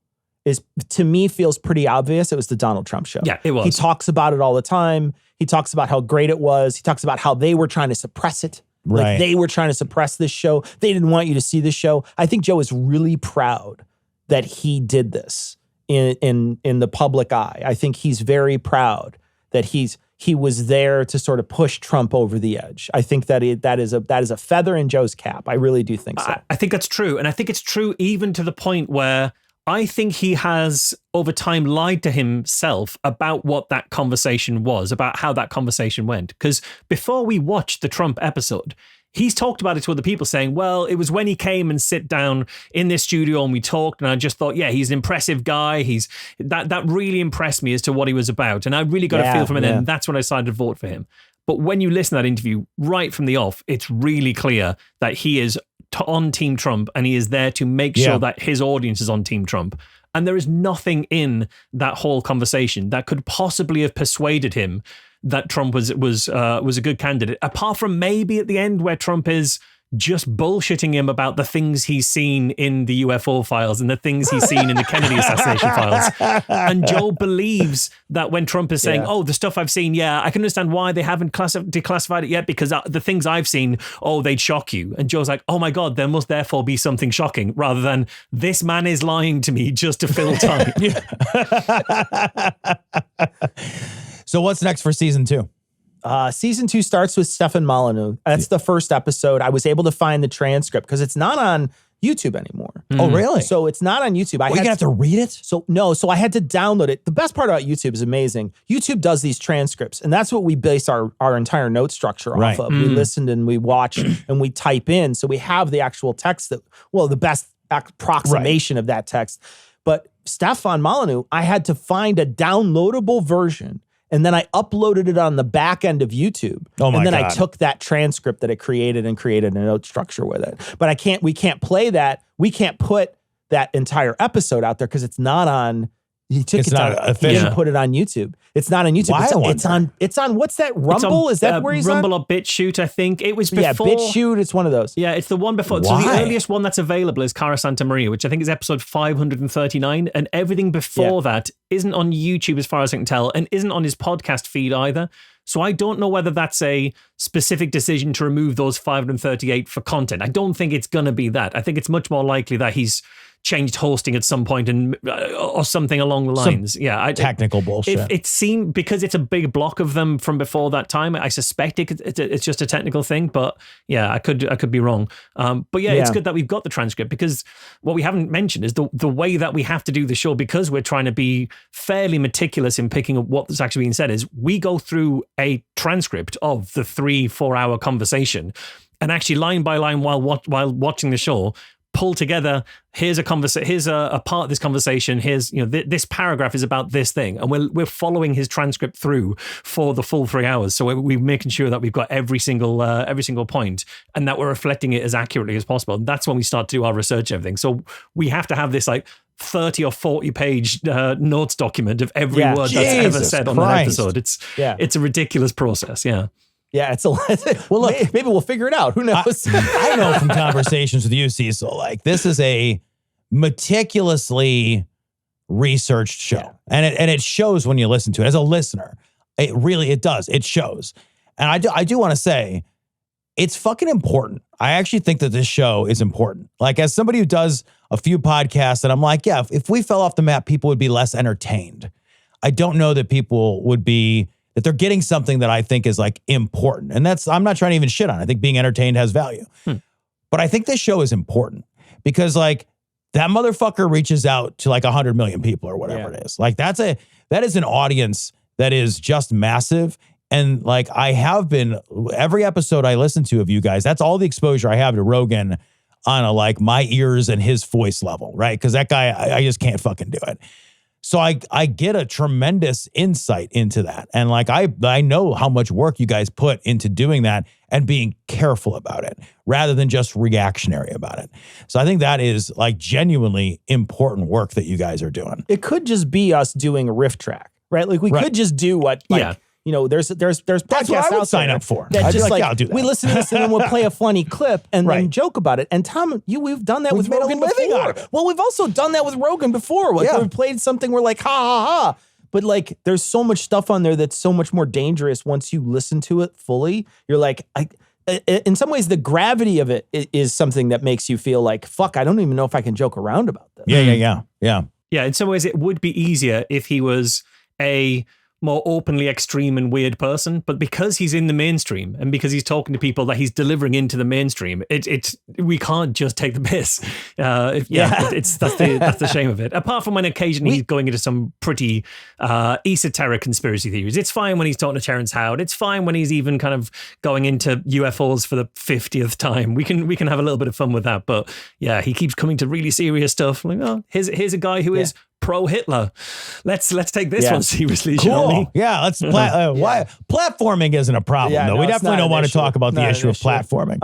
is, to me, feels pretty obvious. It was the Donald Trump show. Yeah, it was. He talks about it all the time. He talks about how great it was. He talks about how they were trying to suppress it. Right. Like they were trying to suppress this show. They didn't want you to see this show. I think Joe is really proud that he did this in the public eye. I think he's very proud that he was there to sort of push Trump over the edge. I think that is a feather in Joe's cap. I really do think so. I think that's true. And I think it's true even to the point where I think he has over time lied to himself about what that conversation was, about how that conversation went. Because before we watched the Trump episode, he's talked about it to other people saying, well, it was when he came and sit down in this studio and we talked, and I just thought, yeah, he's an impressive guy. That really impressed me as to what he was about. And I really got a feel from it, and that's when I decided to vote for him. But when you listen to that interview right from the off, it's really clear that he is on Team Trump, and he is there to make sure that his audience is on Team Trump. And there is nothing in that whole conversation that could possibly have persuaded him that Trump was a good candidate, apart from maybe at the end where Trump is just bullshitting him about the things he's seen in the UFO files and the things he's seen in the Kennedy assassination files. And Joe believes that when Trump is saying, oh, the stuff I've seen, I can understand why they haven't declassified it yet, because the things I've seen, they'd shock you. And Joe's like, oh my God, there must therefore be something shocking, rather than this man is lying to me just to fill time. So what's next for season 2? Season 2 starts with Stefan Molyneux. That's the first episode. I was able to find the transcript because it's not on YouTube anymore. Oh, really? So it's not on YouTube. You're going to have to read it? So I had to download it. The best part about YouTube is amazing. YouTube does these transcripts, and that's what we base our entire note structure off of. We listened and we watch and we type in. So we have the actual text the best approximation of that text. But Stefan Molyneux, I had to find a downloadable version, and then I uploaded it on the back end of YouTube. Oh my And then God. I took that transcript that it created and created a note structure with it. But we can't play that. We can't put that entire episode out there because it's not on. He took It's it not on, official. He didn't put it on YouTube. It's not on YouTube. Why, I It's on what's that, Rumble? Is that where he's Rumble on? or BitChute, I think. It was before. Yeah, BitChute. It's one of those. Yeah, it's the one before. Why? So the earliest one that's available is Cara Santa Maria, which I think is episode 539. And everything before that isn't on YouTube as far as I can tell, and isn't on his podcast feed either. So I don't know whether that's a specific decision to remove those 538 for content. I don't think it's going to be that. I think it's much more likely that he's changed hosting at some point and or something along the lines. Technical bullshit. It seemed, because it's a big block of them from before that time, I suspect it's just a technical thing. But yeah, I could be wrong. But it's good that we've got the transcript, because what we haven't mentioned is the way that we have to do the show, because we're trying to be fairly meticulous in picking up what's actually being said, is we go through a transcript of the 3-4 hour conversation, and actually line by line while watching the show, pull together, here's a part of this conversation, here's this paragraph is about this thing, and we're following his transcript through for the full 3 hours. So we're making sure that we've got every single point, and that we're reflecting it as accurately as possible. And that's when we start to do our research and everything. So we have to have this 30 or 40 page notes document of every word that's ever said on that episode. It's a ridiculous process. Yeah, it's a lot. Well, look, maybe we'll figure it out. Who knows? I know from conversations with you, Cecil, this is a meticulously researched show. And it shows when you listen to it. As a listener, it does. It shows. And I do want to say, it's fucking important. I actually think that this show is important. As somebody who does a few podcasts, and I'm like, yeah, if we fell off the map, people would be less entertained. I don't know that people would be, that they're getting something that I think is important. And I'm not trying to even shit on it. I think being entertained has value. But I think this show is important because that motherfucker reaches out to like 100 million people or whatever it is. Like that is an audience that is just massive. And like I have been, every episode I listen to of you guys, that's all the exposure I have to Rogan on a like my ears and his voice level, right? Because that guy, I just can't fucking do it. So I get a tremendous insight into that. And like I know how much work you guys put into doing that and being careful about it rather than just reactionary about it. So I think that is like genuinely important work that you guys are doing. It could just be us doing a riff track, right? Like we could just do what like you know, there's podcasts That's what I would sign up for. That I'd just be like, like yeah, I'll do that. we listen to this and then we'll play a funny clip and then joke about it. And Tom, we've done that with made a Rogan living before. out of it. Well, we've also done that with Rogan before. Like we played something, we're like, ha ha ha. But like, there's so much stuff on there that's so much more dangerous once you listen to it fully. You're like, in some ways, the gravity of it is something that makes you feel like, fuck, I don't even know if I can joke around about this. Yeah. Yeah, in some ways, it would be easier if he was a more openly extreme and weird person, but because he's in the mainstream and because he's talking to people that he's delivering into the mainstream, we can't just take the piss. That's the shame of it. Apart from when occasionally he's going into some pretty esoteric conspiracy theories. It's fine when he's talking to Terrence Howard. It's fine when he's even kind of going into UFOs for the 50th time. We can have a little bit of fun with that. But yeah, he keeps coming to really serious stuff. Like, oh, here's a guy who is pro-Hitler. Let's take this one seriously, shall we? Yeah, let's why platforming isn't a problem though. We definitely don't want to talk about the issue of platforming.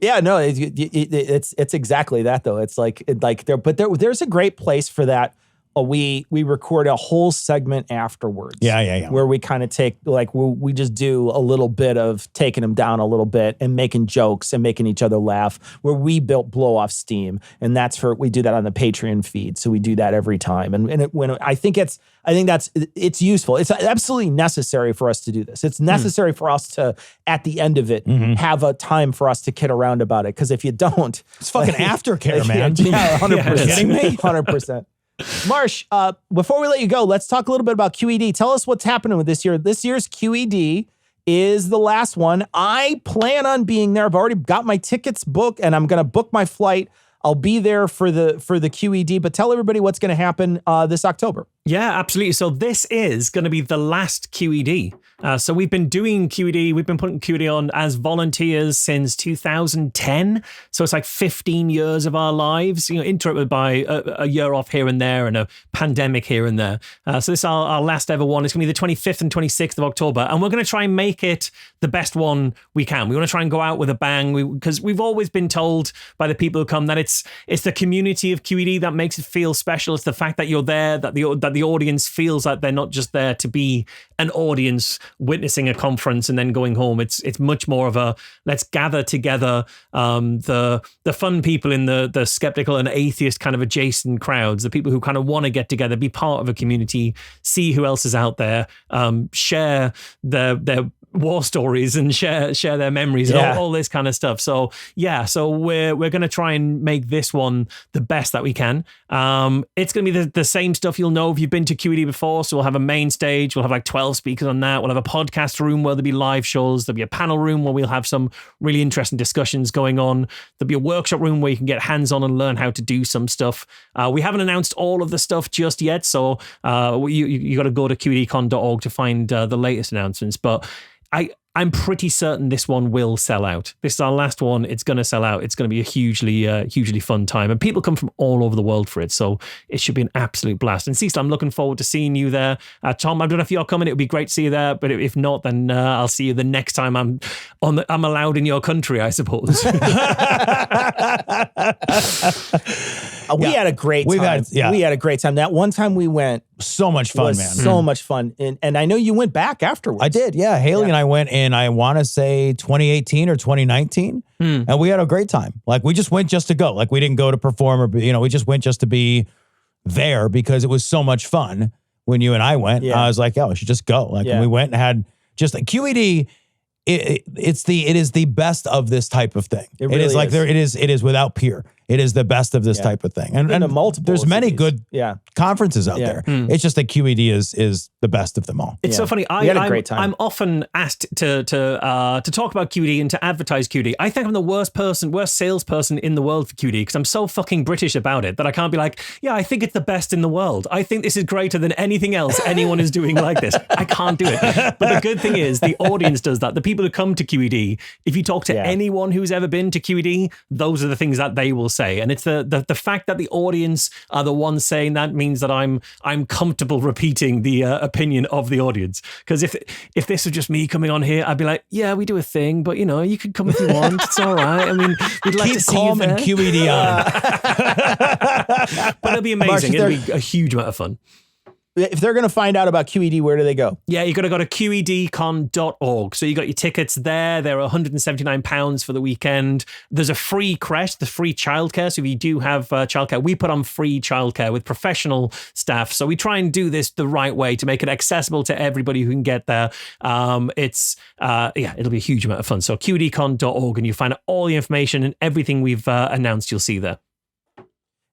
It's exactly that though. It's like there's a great place for that. We record a whole segment afterwards. Yeah. Where we kind of take like we just do a little bit of taking them down a little bit and making jokes and making each other laugh. Where we blow off steam, and we do that on the Patreon feed. So we do that every time, I think it's useful. It's absolutely necessary for us to do this. It's necessary for us to at the end of it have a time for us to kid around about it. Because if you don't, it's fucking aftercare, man. Yeah, 100%. Kidding me? 100%. Marsh, before we let you go, let's talk a little bit about QED. Tell us what's happening with this year. This year's QED is the last one. I plan on being there. I've already got my tickets booked, and I'm going to book my flight. I'll be there for the QED, but tell everybody what's going to happen this October. Yeah, absolutely. So this is going to be the last QED. So we've been doing QED. We've been putting QED on as volunteers since 2010. So it's like 15 years of our lives, interrupted by a year off here and there and a pandemic here and there. So this is our last ever one. It's going to be the 25th and 26th of October. And we're going to try and make it the best one we can. We want to try and go out with a bang because we've always been told by the people who come that it's the community of QED that makes it feel special. It's the fact that you're there, that the audience feels like they're not just there to be an audience witnessing a conference and then going home. It's much more of a let's gather together. The fun people in the skeptical and atheist kind of adjacent crowds, the people who kind of want to get together, be part of a community, see who else is out there, share their war stories and share their memories and all this kind of stuff. So we're going to try and make this one the best that we can. It's going to be the same stuff you'll know if you've been to QED before. So we'll have a main stage. We'll have like 12 speakers on that. We'll have a podcast room where there'll be live shows. There'll be a panel room where we'll have some really interesting discussions going on. There'll be a workshop room where you can get hands-on and learn how to do some stuff. We haven't announced all of the stuff just yet. So you got to go to QEDcon.org to find the latest announcements. But I'm pretty certain this one will sell out. This is our last one. It's going to sell out. It's going to be a hugely fun time. And people come from all over the world for it. So it should be an absolute blast. And Cecil, I'm looking forward to seeing you there. Tom, I don't know if you're coming. It would be great to see you there. But if not, then I'll see you the next time I'm allowed in your country, I suppose. We had a great time. We had a great time. That one time we went. So much fun, man. So much fun. And I know you went back afterwards. I did, yeah. Haley and I went in, I want to say 2018 or 2019. And we had a great time. Like, we just went just to go. Like, we didn't go to perform or, we just went just to be there because it was so much fun when you and I went. I was like, we should just go. Like, and we went and had just like QED. It is the best of this type of thing. It is without peer. it is the best of this type of thing. And there's many good conferences out there. It's just that QED is the best of them all. It's so funny. We had a great time. I'm often asked to talk about QED and to advertise QED. I think I'm the worst salesperson in the world for QED because I'm so fucking British about it that I can't be like, yeah, I think it's the best in the world. I think this is greater than anything else anyone is doing like this. I can't do it. But the good thing is the audience does that. The people who come to QED, if you talk to anyone who's ever been to QED, those are the things that they will say. And it's the fact that the audience are the ones saying that means that I'm comfortable repeating the opinion of the audience. Because if this was just me coming on here, I'd be like, yeah, we do a thing, but you can come if you want. It's all right. I mean, we'd like to see you there. Keep calm and QED on. But it'll be amazing. It'll be a huge amount of fun. If they're going to find out about QED, where do they go? Yeah, you got to go to QEDcon.org. So you got your tickets there. They're £179 for the weekend. There's a free creche, the free childcare. So if you do have childcare, we put on free childcare with professional staff. So we try and do this the right way to make it accessible to everybody who can get there. It'll be a huge amount of fun. So QEDcon.org, and you'll find all the information and everything we've announced. You'll see there.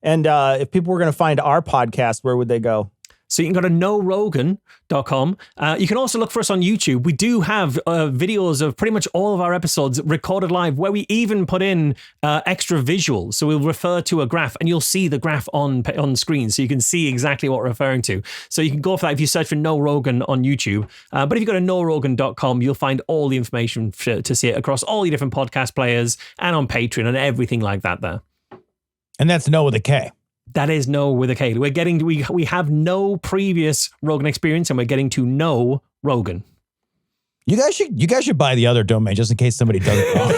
And if people were going to find our podcast, where would they go? So you can go to knowrogan.com. You can also look for us on YouTube. We do have videos of pretty much all of our episodes recorded live, where we even put in extra visuals. So we'll refer to a graph, and you'll see the graph on screen, so you can see exactly what we're referring to. So you can go for that if you search for No Rogan on YouTube. But if you go to knowrogan.com, you'll find all the information to see it across all the different podcast players and on Patreon and everything like that there. And that's No with a K. That is No with a K. We have no previous Rogan experience, and we're getting to know Rogan. You guys should buy the other domain just in case somebody does it wrong.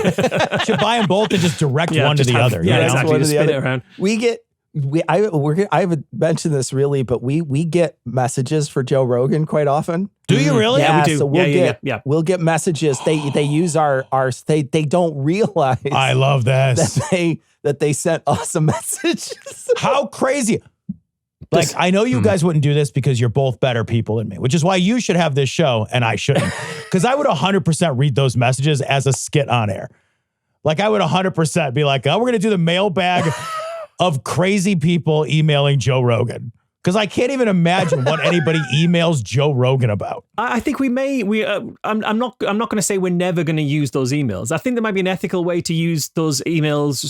You should buy them both and just direct one to the other. Yeah, exactly. Just spin it around. I haven't mentioned this really, but we get messages for Joe Rogan quite often. Do you really? Yeah, we do. So we'll get messages. They use our they don't realize. I love this. That they sent us a message. How crazy. Like, I know you guys wouldn't do this because you're both better people than me, which is why you should have this show and I shouldn't. Because I would 100% read those messages as a skit on air. Like, I would 100% be like, we're going to do the mailbag of crazy people emailing Joe Rogan. Because I can't even imagine what anybody emails Joe Rogan about. I think we may. I'm not going to say we're never going to use those emails. I think there might be an ethical way to use those emails,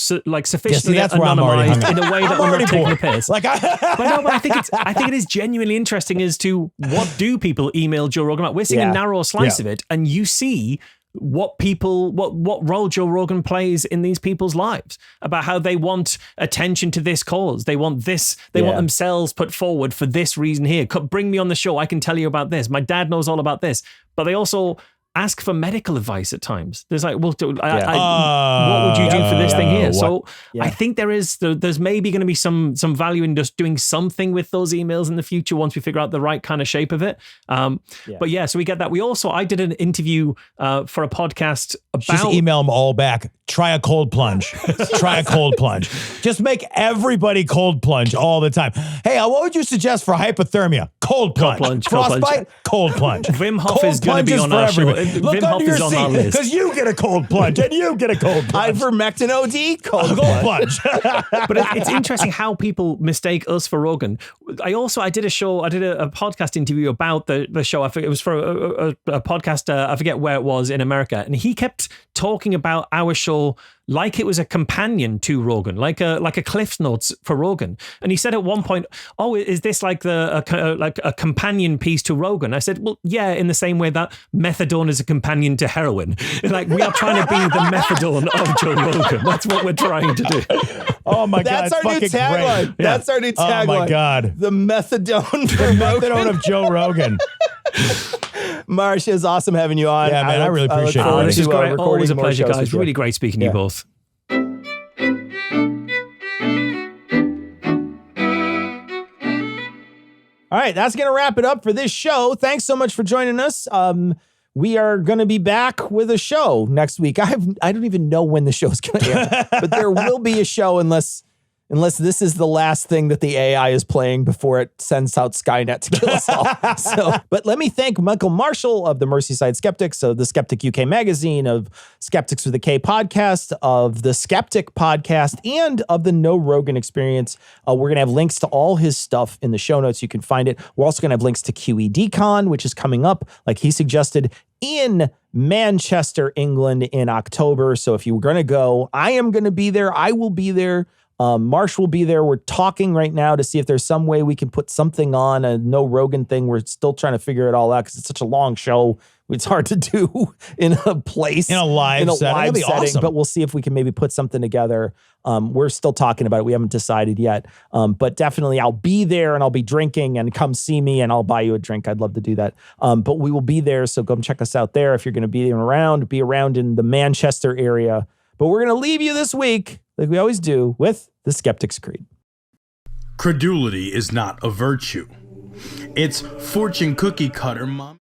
sufficiently anonymized in a way that we're not taking the piss. But I think it is genuinely interesting as to what do people email Joe Rogan about. We're seeing a narrow slice of it, and you see what role Joe Rogan plays in these people's lives, about how they want attention to this cause. They want this, want themselves put forward for this reason here. Bring me on the show. I can tell you about this. My dad knows all about this. But they also ask for medical advice at times. There's like, what would you do for this thing here? So I think there's maybe going to be some value in just doing something with those emails in the future once we figure out the right kind of shape of it. But so we get that. I did an interview for a podcast about... Just email them all back. Try a cold plunge. Try a cold plunge. Just make everybody cold plunge all the time. Hey, what would you suggest for hypothermia? Cold plunge. Frostbite? Cold plunge. Wim Hof is going to be on our show. Look under your seat, because you get a cold plunge and you get a cold plunge. Ivermectin OD, cold plunge. But it's interesting how people mistake us for Rogan. I did a podcast interview about the show. I forget, it was for a podcast. I forget where it was in America, and he kept talking about our show like it was a companion to Rogan, like a Cliff's Notes for Rogan. And he said at one point, is this like a companion piece to Rogan? I said, well, yeah, in the same way that methadone is a companion to heroin. Like, we are trying to be the methadone of Joe Rogan. That's what we're trying to do. Oh my God. That's our new tagline. Yeah. That's our new tagline. Oh my God. The methadone. The methadone of Joe Rogan. Marsh, it's awesome having you on. Yeah, man, I really appreciate it. This is great. Always a pleasure, guys. Really great speaking to you both. All right, that's going to wrap it up for this show. Thanks so much for joining us. We are going to be back with a show next week. I don't even know when the show's going to air, but there will be a show unless Unless this is the last thing that the AI is playing before it sends out Skynet to kill us all. But let me thank Michael Marshall of the Merseyside Skeptics, of the Skeptic UK magazine, of Skeptics with a K podcast, of the Skeptic podcast, and of the No Rogan Experience. We're going to have links to all his stuff in the show notes. You can find it. We're also going to have links to QEDCon, which is coming up, like he suggested, in Manchester, England in October. So if you were going to go, I am going to be there. I will be there. Marsh will be there. We're talking right now to see if there's some way we can put something on, a No Rogan thing. We're still trying to figure it all out because it's such a long show. It's hard to do in a place, in a live setting, awesome. But we'll see if we can maybe put something together. We're still talking about it. We haven't decided yet. But definitely I'll be there and I'll be drinking, and come see me and I'll buy you a drink. I'd love to do that. But we will be there. So come check us out there. If you're going to be around in the Manchester area. But we're going to leave you this week, like we always do, with the Skeptic's Creed. Credulity is not a virtue. It's fortune cookie cutter, mom.